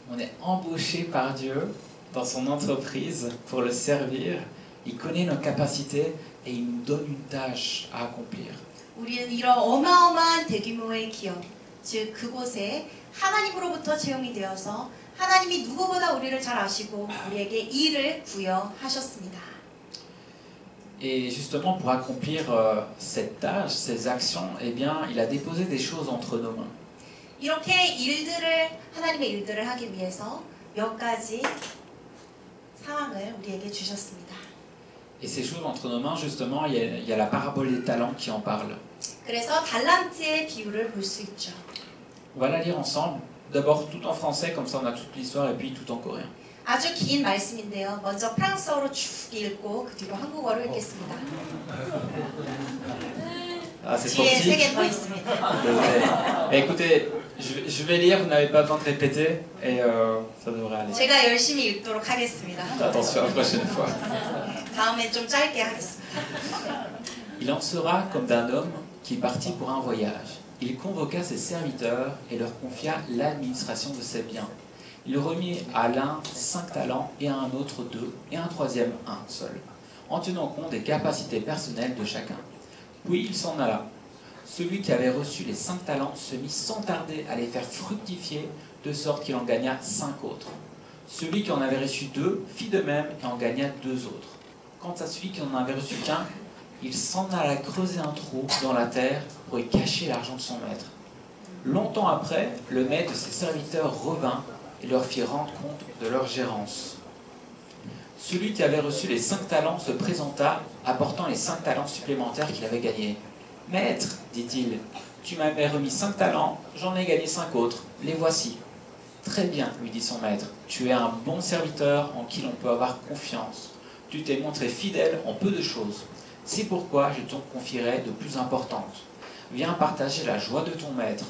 On est embauché par Dieu dans son entreprise pour le servir. Il connaît nos capacités et il nous donne une tâche à accomplir. 우리는 이런 어마어마한 대규모의 기업, 즉 그곳에 하나님으로부터 채용이 되어서 하나님이 누구보다 우리를 잘 아시고 우리에게 일을 부여하셨습니다. Et justement pour accomplir cette tâche, ces actions, eh bien, il a déposé des choses entre nos mains. 이렇게 하나님의 일들을 하기 위해서 몇 가지 상황을 우리에게 주셨습니다. Et ces choses entre nos mains, justement, il y a la parabole des talents qui en parle. 그래서 달란트의 비유를 볼 수 있죠. On va la lire ensemble. D'abord tout en français, comme ça on a toute l'histoire, et puis tout en coréen. 아주 긴 말씀인데요. 먼저 프랑스어로 쭉 읽고 그 뒤로 한국어로 읽겠습니다. Ah, c'est 뒤에 sportif. 3개 더 있습니다. Mais écoutez, je vais lire, vous n'avez pas besoin de répéter, et ça devrait aller. 제가 열심히 읽도록 하겠습니다. Attention la prochaine fois. 다음에 좀 짧게 하겠습니다. Il en sera comme d'un homme qui partit pour un voyage. Il convoqua ses serviteurs et leur confia l'administration de ses biens. Il remit à l'un 5 talents et à un autre 2 et à un troisième 1 seul, en tenant compte des capacités personnelles de chacun. Puis il s'en alla. Celui qui avait reçu les 5 talents se mit sans tarder à les faire fructifier, de sorte qu'il en gagna 5 autres. Celui qui en avait reçu 2 fit de même et en gagna 2 autres. Quant à celui qui n'en avait reçu qu'un, il s'en alla creuser un trou dans la terre pour y cacher l'argent de son maître. Longtemps après, le maître de ses serviteurs revint et leur fit rendre compte de leur gérance. Celui qui avait reçu les 5 talents se présenta, apportant les 5 talents supplémentaires qu'il avait gagnés. « Maître, dit-il, tu m'avais remis 5 talents, j'en ai gagné 5 autres, les voici. »« Très bien, lui dit son maître, tu es un bon serviteur en qui l'on peut avoir confiance. Tu t'es montré fidèle en peu de choses. C'est pourquoi je t'en confierai de plus importantes. Viens partager la joie de ton maître. »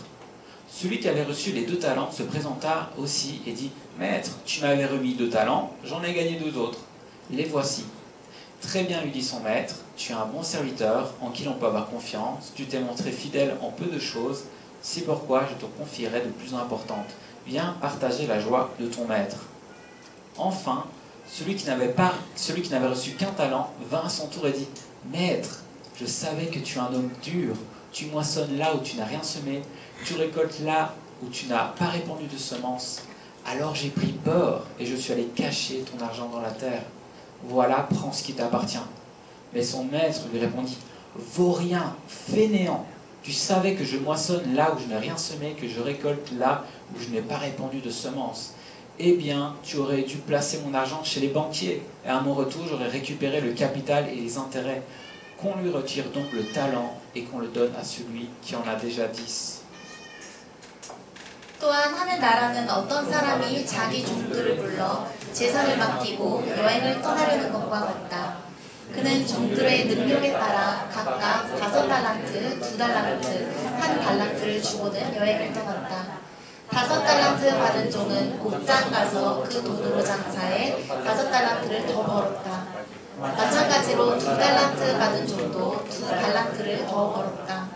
Celui qui avait reçu les 2 talents se présenta aussi et dit « Maître, tu m'avais remis 2 talents, j'en ai gagné 2 autres. Les voici. » « Très bien, lui dit son maître, tu es un bon serviteur en qui l'on peut avoir confiance, tu t'es montré fidèle en peu de choses, c'est pourquoi je te confierai de plus importantes. Viens partager la joie de ton maître. » Enfin, celui qui n'avait reçu qu'un talent vint à son tour et dit « Maître, je savais que tu es un homme dur, tu moissonnes là où tu n'as rien semé, tu récoltes là où tu n'as pas répandu de semences. Alors j'ai pris peur et je suis allé cacher ton argent dans la terre. Voilà, prends ce qui t'appartient. » Mais son maître lui répondit « Vaurien, fainéant, tu savais que je moissonne là où je n'ai rien semé, que je récolte là où je n'ai pas répandu de semences. Eh bien, tu aurais dû placer mon argent chez les banquiers, et à mon retour, j'aurais récupéré le capital et les intérêts. qu'on lui retire donc le talent et qu'on le donne à celui qui en a déjà 10. 또한 하늘나라는 어떤 사람이 자기 종들을 불러 재산을 맡기고 여행을 떠나려는 것과 같다. 그는 종들의 능력에 따라 각각 5달란트, 2달란트, 1달란트를 주고는 여행을 떠났다. 5달란트 받은 종은 곧장 가서 그 돈으로 장사해 5달란트를 더 벌었다. 마찬가지로 2달란트 받은 종도 2달란트를 더 벌었다.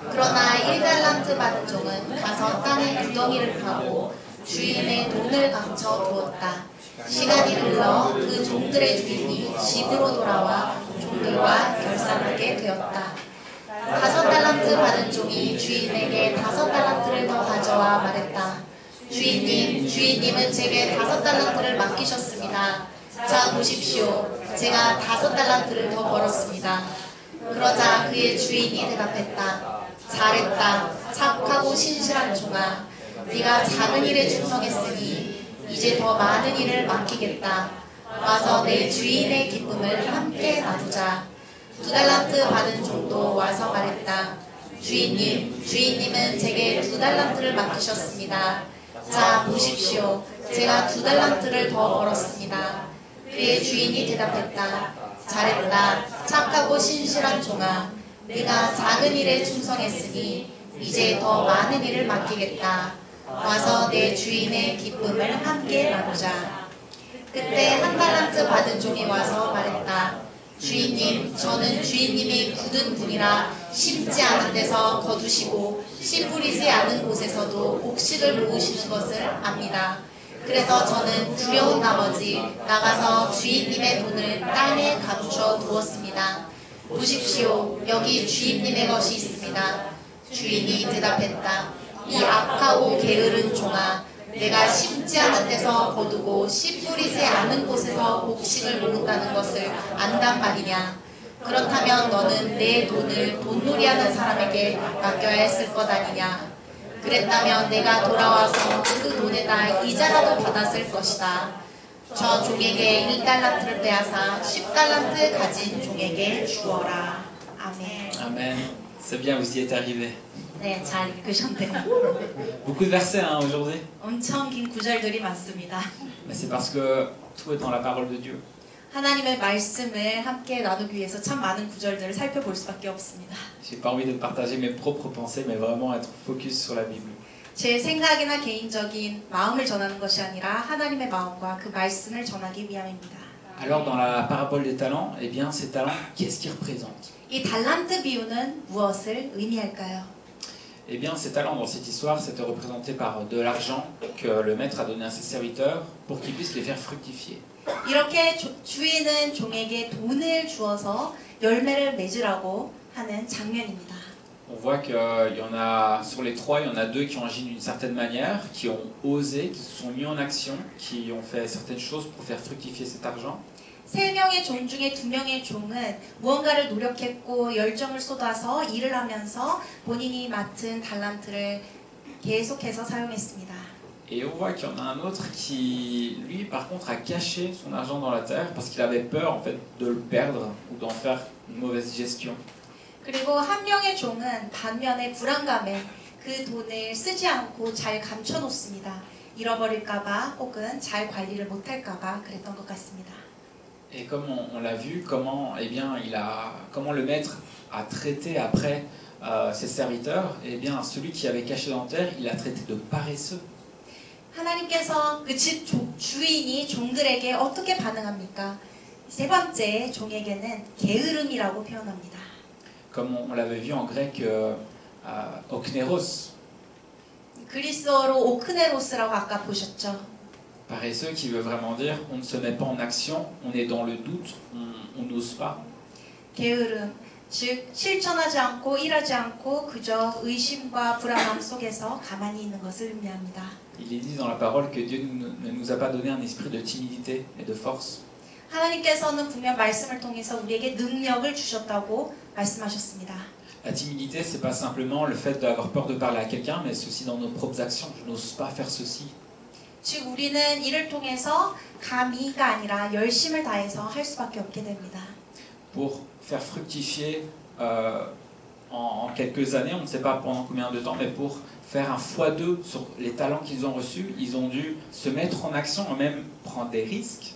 그러나 1달란트 받은 종은 가서 땅에 구덩이를 파고 주인의 돈을 감춰 두었다. 시간이 흘러 그 종들의 주인이 집으로 돌아와 종들과 결산하게 되었다. 5달란트 받은 종이 주인에게 5달란트를 더 가져와 말했다. 주인님은 제게 5달란트를 맡기셨습니다. 자, 보십시오. 제가 5달란트를 더 벌었습니다. 그러자 그의 주인이 대답했다. 잘했다. 착하고 신실한 종아. 네가 작은 일에 충성했으니 이제 더 많은 일을 맡기겠다. 와서 내 주인의 기쁨을 함께 나누자. 2달란트 받은 종도 와서 말했다. 주인님은 제게 2달란트를 맡기셨습니다. 자, 보십시오. 제가 2달란트를 더 벌었습니다. 그의 주인이 대답했다. 잘했다. 착하고 신실한 종아. 네가 작은 일에 충성했으니 이제 더 많은 일을 맡기겠다. 와서 내 주인의 기쁨을 함께 나누자. 그때 1달란트 받은 종이 와서 말했다. 주인님, 저는 주인님이 굳은 분이라 심지 않은 데서 거두시고 씨 뿌리지 않은 곳에서도 곡식을 모으시는 것을 압니다. 그래서 저는 두려운 나머지 나가서 주인님의 돈을 땅에 감춰 두었습니다. 보십시오. 여기 주인님의 것이 있습니다. 주인이 대답했다. 이 악하고 게으른 종아. 내가 심지 않은 데서 거두고 씨 뿌리지 않은 곳에서 곡식을 모은다는 것을 안단 말이냐. 그렇다면 너는 내 돈을 돈놀이하는 사람에게 맡겨야 했을 것 아니냐. 그랬다면 내가 돌아와서 그 돈에다 이자라도 받았을 것이다. 저 종에게 1달란트를 빼앗아 10달란트 가진 종에게 주어라. 아멘. Amen. C'est bien, vous y êtes arrivés. 네, 잘 읽으셨네요. Beaucoup de versets hein, aujourd'hui. 엄청 긴 구절들이 많습니다. Mais c'est parce que tout est dans la parole de Dieu. 하나님의 말씀을 함께 나누기 위해서 참 많은 구절들을 살펴볼 수밖에 없습니다. J'ai pas envie de partager mes propres pensées, mais vraiment être focus sur la Bible. 제 생각이나 개인적인 마음을 전하는 것이 아니라 하나님의 마음과 그 말씀을 전하기 위함입니다. Alors dans la parabole des talents, eh bien ces talents, qu'est-ce qu'ils représentent? 이 달란트 비유는 무엇을 의미할까요? Eh bien ces talents dans cette histoire, c'était représenté par de l'argent que le maître a donné à ses serviteurs pour qu'ils puissent les faire fructifier. 이렇게 주인은 종에게 돈을 주어서 열매를 맺으라고 하는 장면입니다. On voit qu'il y en a, sur les trois, il y en a deux qui ont agi d'une certaine manière, qui ont osé, qui se sont mis en action, qui ont fait certaines choses pour faire fructifier cet argent. 3명의 종 중에 2명의 종은 무언가를 노력했고 열정을 쏟아서 일을 하면서 본인이 맡은 달란트를 계속해서 사용했습니다. Et on voit qu'il y en a un autre qui, lui, par contre, a caché son argent dans la terre parce qu'il avait peur, en fait, de le perdre ou d'en faire une mauvaise gestion. 그리고 한 명의 종은 반면에 불안감에 그 돈을 쓰지 않고 잘 감춰놓습니다. 잃어버릴까봐 혹은 잘 관리를 못할까봐 그랬던 것 같습니다. Et comme on l'a vu, comment le maître a traité après ses serviteurs, eh bien, celui qui avait caché dans la terre, il l'a traité de paresseux. 하나님께서 그 집 주인이 종들에게 어떻게 반응합니까? 세 번째 종에게는 게으름이라고 표현합니다. Comme on l'avait vu en grec, okneros. 그리스어로 오크네로스라고 아까 보셨죠? Paresseux qui veut vraiment dire on ne se met pas en action, on est dans le doute, on n'ose pas. 게으름, 즉 실천하지 않고 일하지 않고 그저 의심과 불안함 속에서 가만히 있는 것을 의미합니다. Il est dit dans la parole que Dieu ne nous a pas donné un esprit de timidité et de force. 하나님께서는 분명 말씀을 통해서 우리에게 능력을 주셨다고 말씀하셨습니다. La timidité, c'est pas simplement le fait d'avoir peur de parler à quelqu'un, mais c'est aussi dans nos propres actions. Je n'ose pas faire ceci. 즉 우리는 이를 통해서 감히가 아니라 열심을 다해서 할 수밖에 없게 됩니다. pour faire fructifier en quelques années, on ne sait pas pendant combien de temps, mais pour faire un x2 sur les talents qu'ils ont reçus, ils ont dû se mettre en action et même prendre des risques.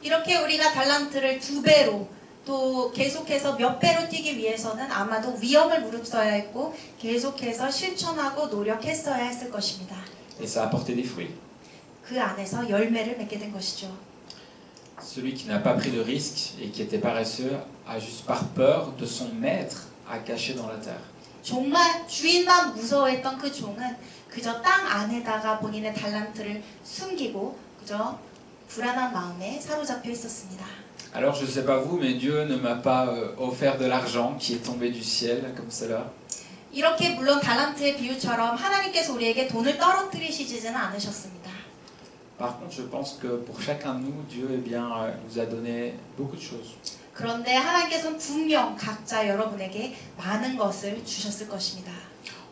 이렇게 우리가 달란트를 2배로 또 계속해서 몇 배로 뛰기 위해서는 아마도 위험을 무릅써야 했고 계속해서 실천하고 노력했어야 했을 것입니다. Et ça a apporté des fruits. 그 안에서 열매를 맺게 된 것이죠. Celui qui n'a pas pris de risques et qui était paresseux a juste par peur de son maître à cacher dans la terre. 정말 주인만 무서워했던 그 종은 그저 땅 안에다가 본인의 달란트를 숨기고 그저 불안한 마음에 사로잡혀 있었습니다. Alors je ne sais pas vous, mais Dieu ne m'a pas offert de l'argent qui est tombé du ciel comme cela. 이렇게 물론 달란트의 비유처럼 하나님께서 우리에게 돈을 떨어뜨리시지는 않으셨습니다. Par contre, je pense que pour chacun de nous, Dieu nous a donné beaucoup de choses. 그런데 하나님께서는 분명 각자 여러분에게 많은 것을 주셨을 것입니다.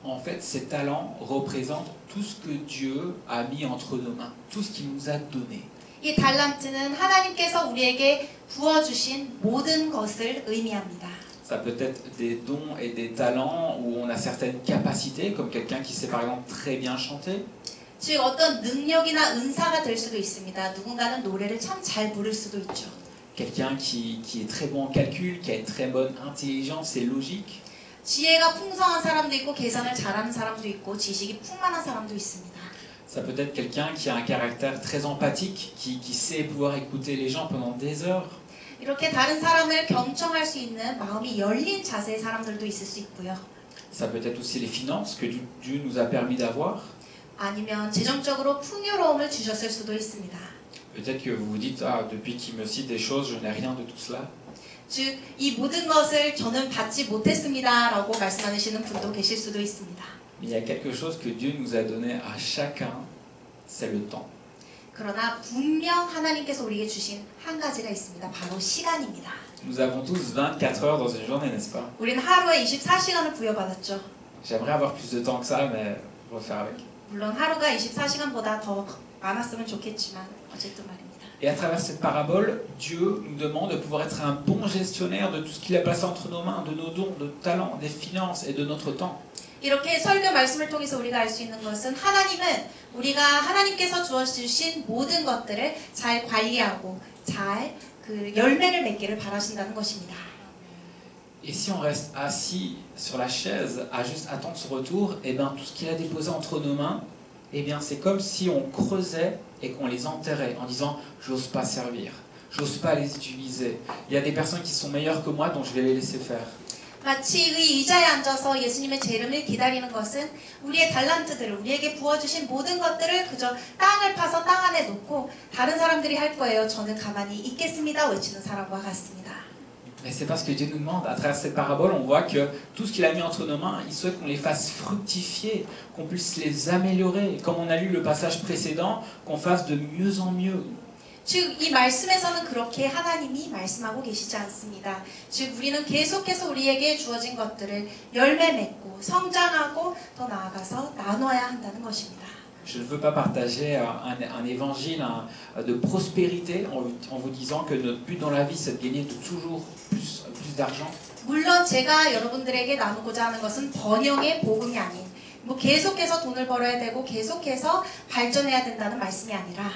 En fait, ces talents représentent tout ce que Dieu a mis entre nos mains, tout ce qu'il nous a donné. 이 달란트는 하나님께서 우리에게 부어주신 모든 것을 의미합니다. Ça peut être des dons et des talents où on a certaines capacités, comme quelqu'un qui sait par exemple très bien chanter. 즉 어떤 능력이나 은사가 될 수도 있습니다. 누군가는 노래를 참 잘 부를 수도 있죠. Quelqu'un qui est très bon en calcul, qui a une très bonne intelligence et logique. 지혜가 풍성한 사람도 있고 계산을 잘하는 사람도 있고 지식이 풍만한 사람도 있습니다. Ça peut être quelqu'un qui a un caractère très empathique, qui sait pouvoir écouter les gens pendant des heures. 이렇게 다른 사람을 경청할 수 있는 마음이 열린 자세의 사람들도 있을 수 있고요. Ça peut être aussi les finances que Dieu nous a permis d'avoir. 아니면 재정적으로 풍요로움을 주셨을 수도 있습니다. Peut-être que vous vous dites, ah, depuis qu'il me cite des choses, je n'ai rien de tout cela. 즉, 이 모든 것을 저는 받지 못했습니다라고 말씀하시는 분도 계실 수도 있습니다. Il y a quelque chose que Dieu nous a donné à chacun, c'est le temps. 그러나 분명 하나님께서 우리에게 주신 한 가지가 있습니다. 바로 시간입니다. Nous avons tous 24 heures dans une journée, n'est-ce pas? 우리는 하루에 24시간을 부여받았죠. J'aimerais avoir plus de temps que ça, mais on va faire avec. 물론 하루가 24시간보다 더 많았으면 좋겠지만 어쨌든 말입니다. Et à travers cette parabole, Dieu nous demande de pouvoir être un bon gestionnaire de tout ce qu'il a placé entre nos mains, de nos dons, de nos talents, des finances et de notre temps. 이렇게 설교 말씀을 통해서 우리가 알 수 있는 것은 하나님은 우리가 하나님께서 주어주신 모든 것들을 잘 관리하고 잘 그 열매를 맺기를 바라신다는 것입니다. Et si on reste assis sur la chaise à juste attendre son retour, et bien tout ce qu'il a déposé entre nos mains, et bien c'est comme si on creusait et qu'on les enterrait en disant j'ose pas servir, j'ose pas les utiliser. Il y a des personnes qui sont meilleures que moi, donc je vais les laisser faire. 마치 이 의자에 앉아서 예수님의 재림을 기다리는 것은 우리의 달란트들을 우리에게 부어주신 모든 것들을 그저 땅을 파서 땅 안에 놓고 다른 사람들이 할 거예요. 저는 가만히 있겠습니다. 외치는 사람과 같습니다. Mais c'est parce que Dieu nous demande, à travers cette parabole, on voit que tout ce qu'il a mis entre nos mains, il souhaite qu'on les fasse fructifier, qu'on puisse les améliorer. Comme on a lu le passage précédent, qu'on fasse de mieux en mieux. 즉, 이 말씀에서는 그렇게 하나님이 말씀하고 계시지 않습니다. 즉, 우리는 계속해서 우리에게 주어진 것들을 열매 맺고 성장하고 더 나아가서 나눠야 한다는 것입니다. Je ne veux pas partager un évangile de prospérité en vous disant que notre but dans la vie, c'est de gagner de toujours plus d'argent. 물론 제가 여러분들에게 나누고자 하는 것은 번영의 복음이 아닌 뭐 계속해서 돈을 벌어야 되고 계속해서 발전해야 된다는 말씀이 아니라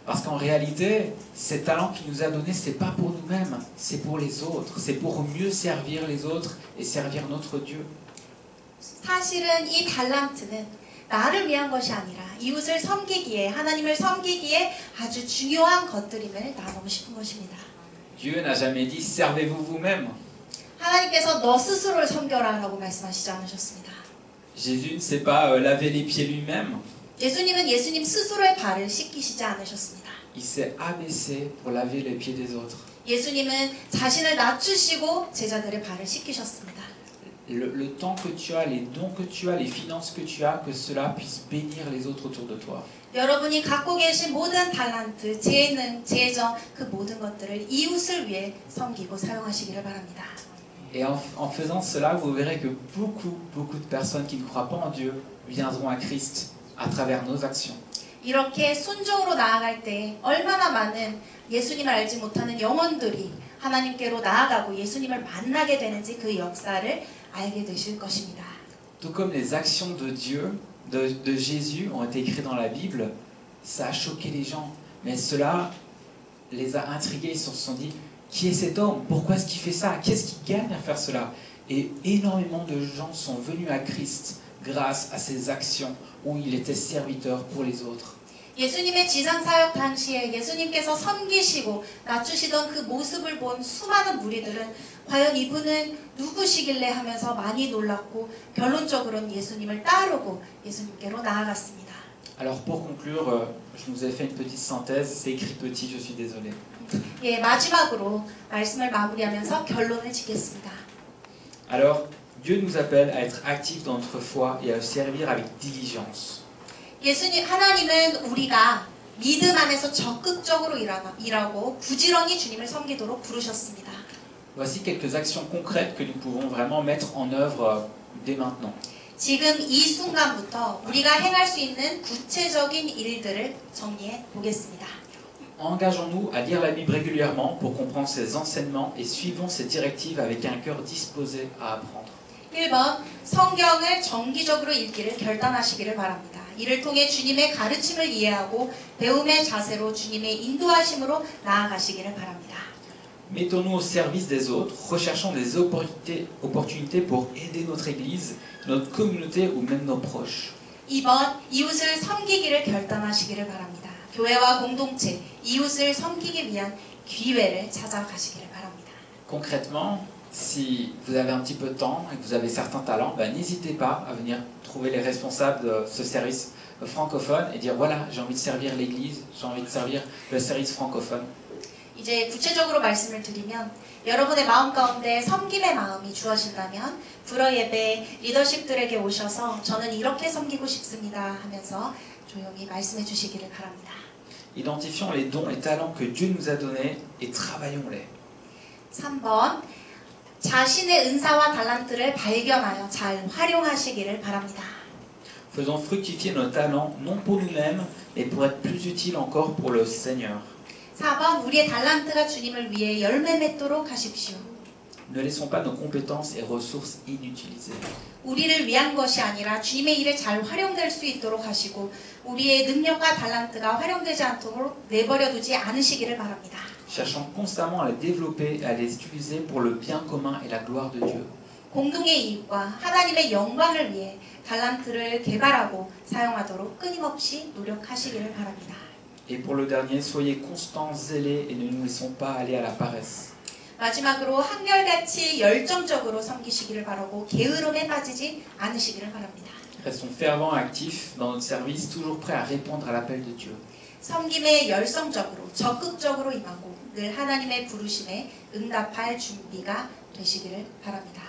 Parce qu'en réalité, ces talents qu'il nous a donnés, c'est pas pour nous-mêmes, c'est pour les autres, c'est pour mieux servir les autres et servir notre Dieu. 사실은 이 달란트는 나를 위한 것이 아니라 이웃을 섬기기에 하나님을 섬기기에 아주 중요한 것들임을 나누고 싶은 것입니다. Dieu n'a jamais dit servez-vous vous-même. 하나님께서 너 스스로를 섬겨라라고 말씀하시지 않으셨습니다. Jésus ne sait pas laver les pieds lui-même. 예수님은 예수님 스스로의 발을 씻기시지 않으셨습니다. Il s'est abaissé pour laver les pieds des autres. 예수님은 자신을 낮추시고 제자들의 발을 씻기셨습니다. Le temps que tu as, les dons que tu as, les finances que tu as, que cela puisse bénir les autres autour de toi. 여러분이 갖고 계신 모든 달란트, 재능, 재정 그 모든 것들을 이웃을 위해 섬기고 사용하시기를 바랍니다. Et en faisant cela, vous verrez que beaucoup de personnes qui ne croient pas en Dieu viendront à Christ à travers nos actions. 이렇게 순종으로 나아갈 때 얼마나 많은 예수님을 알지 못하는 영혼들이 하나님께로 나아가고 예수님을 만나게 되는지 그 역사를 알게 되실 것입니다. Tout comme les actions de Dieu, de Jésus ont été écrites dans la Bible, ça a choqué les gens. Mais cela les a intrigués, ils se sont dit, qui est cet homme? Pourquoi est-ce qu'il fait ça? Qu'est-ce qu'il gagne à faire cela? Et énormément de gens sont venus à Christ grâce à ses actions où il était serviteur pour les autres. 예수님의 지상 사역 당시에 예수님께서 섬기시고 낮추시던 그 모습을 본 수많은 무리들은 과연 이분은 누구시길래 하면서 많이 놀랐고 결론적으로는 예수님을 따르고 예수님께로 나아갔습니다. Alors pour conclure, je nous ai fait une petite synthèse, c'est écrit petit, je suis désolé. 예, 마지막으로 말씀을 마무리하면서 결론을 짓겠습니다. Alors, Dieu nous appelle à être actifs dans notre foi et à le servir avec diligence. 하나님은 우리가 믿음 안에서 적극적으로 일하고 부지런히 주님을 섬기도록 부르셨습니다. Voici quelques actions concrètes que nous pouvons vraiment mettre en œuvre dès maintenant. 지금 이 순간부터 우리가 행할 수 있는 구체적인 일들을 정리해 보겠습니다. Engageons-nous à lire la Bible régulièrement pour comprendre ses enseignements et suivons ses directives avec un cœur disposé à apprendre. 1번, 성경을 정기적으로 읽기를 결단하시기를 바랍니다. 이를 통해 주님의 가르침을 이해하고 배움의 자세로 주님의 인도하심으로 나아가시기를 바랍니다. Mettons-nous au service des autres, recherchons des opportunités pour aider notre Église, notre communauté ou même nos proches. 2번, 이웃을 섬기기를 결단하시기를 바랍니다. 교회와 공동체, 이웃을 섬기기 위한 기회를 찾아가시기를 바랍니다. Concrètement, si vous avez un petit peu de temps et que vous avez certains talents, n'hésitez pas à venir trouver les responsables de ce service francophone et dire voilà, j'ai envie de servir l'Église, j'ai envie de servir le service francophone. 이제 구체적으로 말씀을 드리면 여러분의 마음 가운데 섬김의 마음이 주어진다면 불어 예배 리더십들에게 오셔서 저는 이렇게 섬기고 싶습니다 하면서 조용히 말씀해 주시기를 바랍니다. Identifions les dons et talents que Dieu nous a donnés et travaillons-les. 3번 자신의 은사와 달란트를 발견하여 잘 활용하시기를 바랍니다. Faisons fructifier nos talents non pour nous-mêmes mais pour être plus utiles encore pour le Seigneur. 4번 우리의 달란트가 주님을 위해 열매 맺도록 하십시오. Ne laissons pas nos compétences et ressources inutilisées. 우리를 위한 것이 아니라 주님의 일에 잘 활용될 수 있도록 하시고 우리의 능력과 달란트가 활용되지 않도록 내버려 두지 않으시기를 바랍니다. Cherchons constamment à les développer et à les utiliser pour le bien commun et la gloire de Dieu. 공동의 이익과 하나님의 영광을 위해 달란트를 개발하고 사용하도록 끊임없이 노력하시기를 바랍니다. Et pour le dernier, soyez constants, zélés et ne nous laissons pas aller à la paresse. 마지막으로 한결같이 열정적으로 섬기시기를 바라고 게으름에 빠지지 않으시기를 바랍니다. Restons fervents et actifs dans notre service, toujours prêts à répondre à l'appel de Dieu. 섬김에 열성적으로 적극적으로 임하고 늘 하나님의 부르심에 응답할 준비가 되시기를 바랍니다.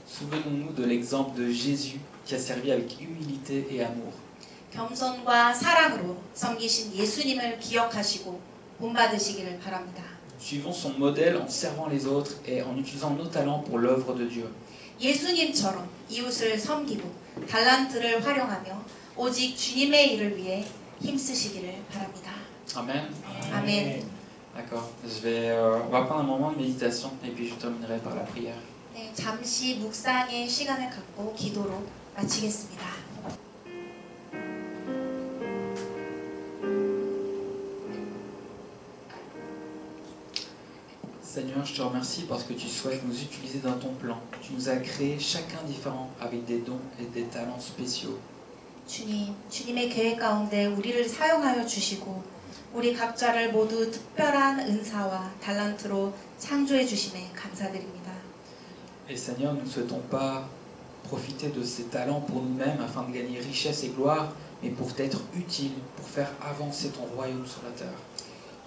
Souvenons-nous de l'exemple de Jésus qui a servi avec humilité et amour. 겸손과 사랑으로 섬기신 예수님을 기억하시고 본받으시기를 바랍니다. Suivons son modèle en servant les autres et en utilisant nos talents pour l'œuvre de Dieu. 예수님처럼 이웃을 섬기고 달란트를 활용하며 오직 주님의 일을 위해 힘쓰시기를 바랍니다. Amen. 아멘. D'accord. On va prendre un moment de méditation et puis je terminerai par la prière. 네, 잠시 묵상의 시간을 갖고 기도로 마치겠습니다. Seigneur, je te remercie parce que tu souhaites nous utiliser dans ton plan. Tu nous as créés chacun différent avec des dons et des talents spéciaux. 주님의 계획 가운데 우리를 사용하여 주시고 우리 각자를 모두 특별한 은사와 달란트로 창조해 주심에 감사드립니다. Et Seigneur, nous ne souhaitons pas profiter de ces talents pour nous-mêmes afin de gagner richesse et gloire, mais pour être utiles, pour faire avancer ton royaume sur la terre.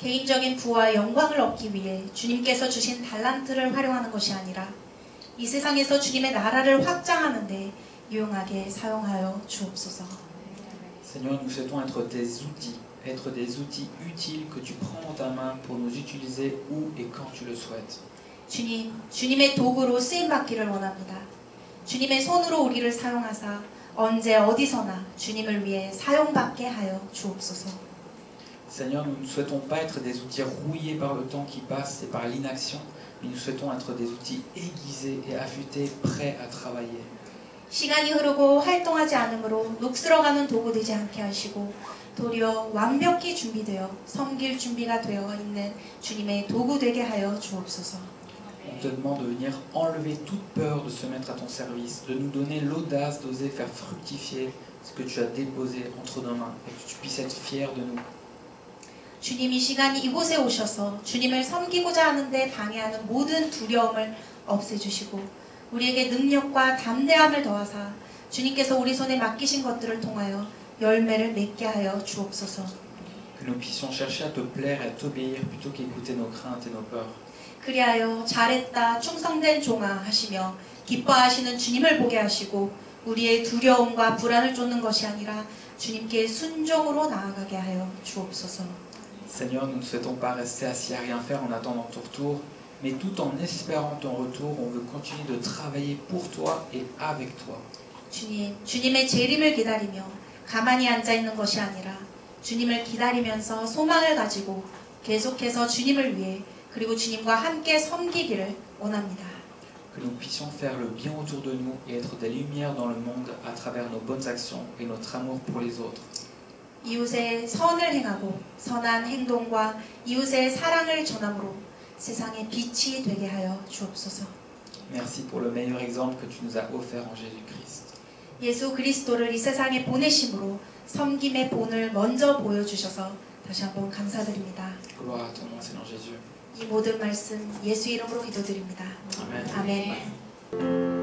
개인적인 부와 영광을 얻기 위해 주님께서 주신 달란트를 활용하는 것이 아니라 이 세상에서 주님의 나라를 확장하는 데 유용하게 사용하여 주옵소서. Seigneur, nous souhaitons être des outils utiles que tu prends dans ta main pour nous utiliser où et quand tu le souhaites. 주님의 도구로 쓰임 받기를 원합니다. 주님의 손으로 우리를 사용하사 언제 어디서나 주님을 위해 사용받게 하여 주옵소서. Seigneur, nous ne souhaitons pas être des outils rouillés par le temps qui passe et par l'inaction, mais nous souhaitons être des outils aiguisés et affûtés, prêts à travailler. 시간이 흐르고 활동하지 않으므로 녹슬어가는 도구 되지 않게 하시고 도리어 완벽히 준비되어 섬길 준비가 되어 있는 주님의 도구 되게 하여 주옵소서. On te demande de venir enlever toute peur de se mettre à ton service, de nous donner l'audace d'oser faire fructifier ce que tu as déposé entre nos mains et que tu puisses être fier de nous. 주님 이 시간이 이곳에 오셔서 주님을 섬기고자 하는데 방해하는 모든 두려움을 없애주시고 우리에게 능력과 담대함을 더하사 주님께서 우리 손에 맡기신 것들을 통하여 열매를 맺게 하여 주옵소서. Que nous puissions chercher à te plaire et à t'obéir plutôt qu'écouter nos craintes et nos peurs. 그리하여 잘했다 충성된 종아 하시며 기뻐하시는 주님을 보게 하시고 우리의 두려움과 불안을 쫓는 것이 아니라 주님께 순종으로 나아가게 하여 주옵소서. Seigneur, nous ne souhaitons pas rester assis à rien faire en attendant ton retour, mais tout en espérant ton retour, on veut continuer de travailler pour toi et avec toi. 주님, 주님의 재림을 기다리며 가만히 앉아 있는 것이 아니라 주님을 기다리면서 소망을 가지고 계속해서 주님을 위해 그리고 주님과 함께 섬기기를 원합니다. Que nous puissions faire le bien autour de nous et être des lumières dans le monde à travers nos bonnes actions et notre amour pour les autres. 이웃의 선을 행하고 선한 행동과 이웃의 사랑을 전함으로 세상의 빛이 되게 하여 주옵소서. Merci pour le meilleur exemple que tu nous as offert en Jésus-Christ. 예수 그리스도를 이 세상에 보내심으로 섬김의 본을 먼저 보여주셔서 다시 한번 감사드립니다. Gloire à ton nom, Seigneur Jésus. 이 모든 말씀 예수 이름으로 기도드립니다. Amen. 아멘.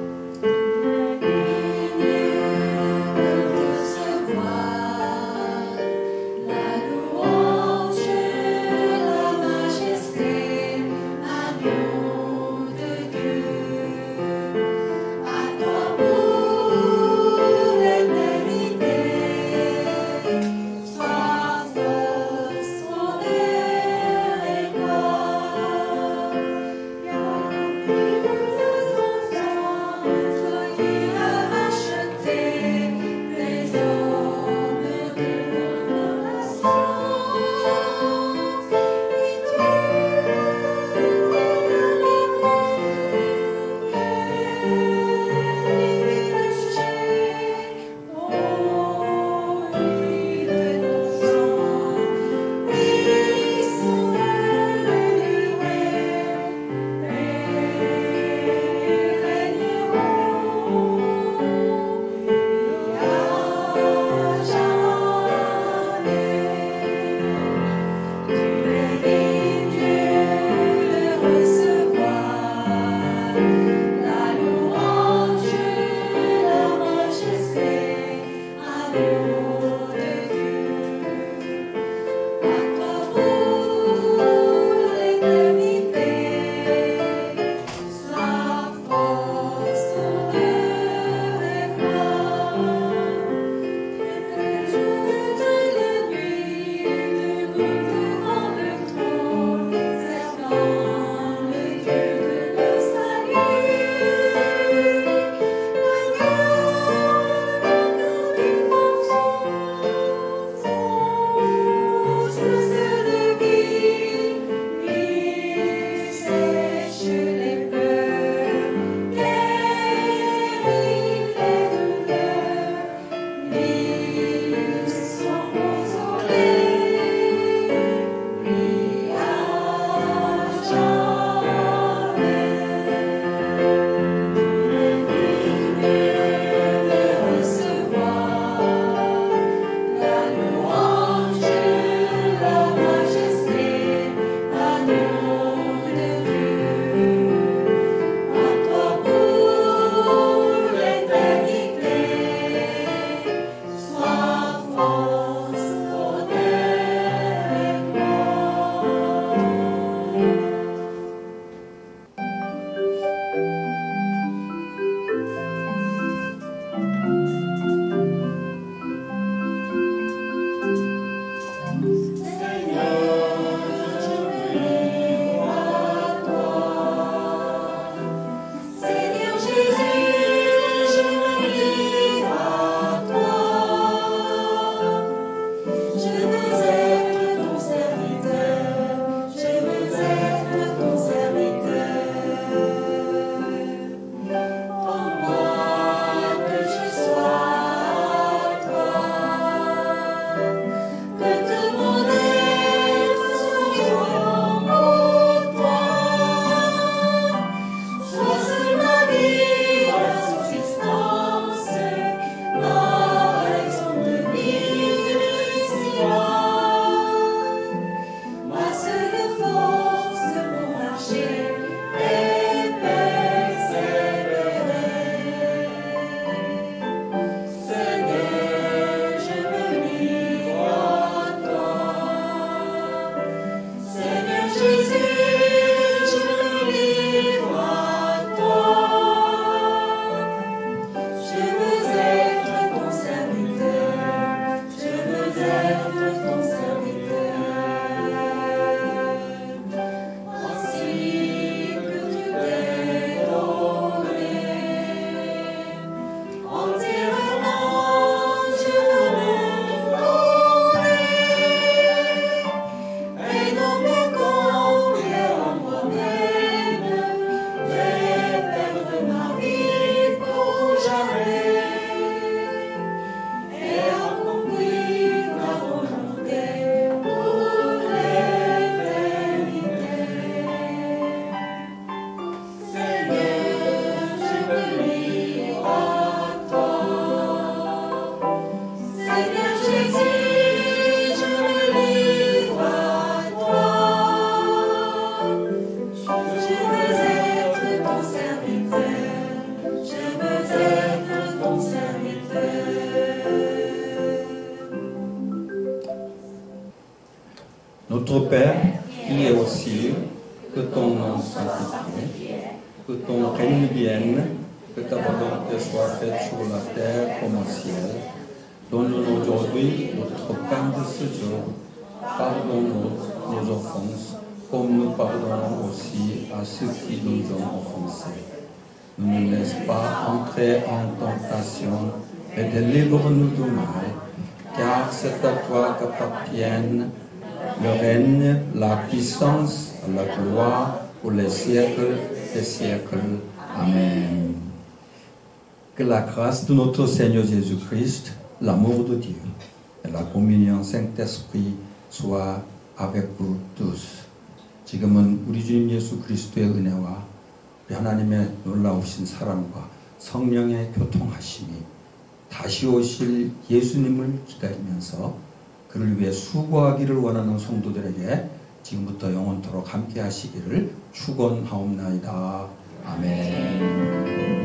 Notre Père, qui est aux cieux, que ton nom soit sanctifié, que ton règne vienne, que ta volonté soit faite sur la terre comme au ciel. Donne-nous aujourd'hui notre pain de ce jour. Pardonne-nous nos offenses, comme nous pardonnons aussi à ceux qui nous ont offensés. Ne nous laisse pas entrer en tentation, et délivre-nous du mal, car c'est à toi qu'appartiennent le règne, la puissance, la gloire pour les siècles des siècles. Amen. Que la grâce de notre Seigneur Jésus-Christ, l'amour de Dieu et la communion Saint-Esprit soient avec vous tous. 지금은 우리 주님 예수 그리스도의 은혜와 우리 하나님의 놀라우신 사랑과 성령의 교통하심이 다시 오실 예수님을 기다리면서 그를 위해 수고하기를 원하는 성도들에게 지금부터 영원토록 함께 하시기를 축원하옵나이다. 아멘.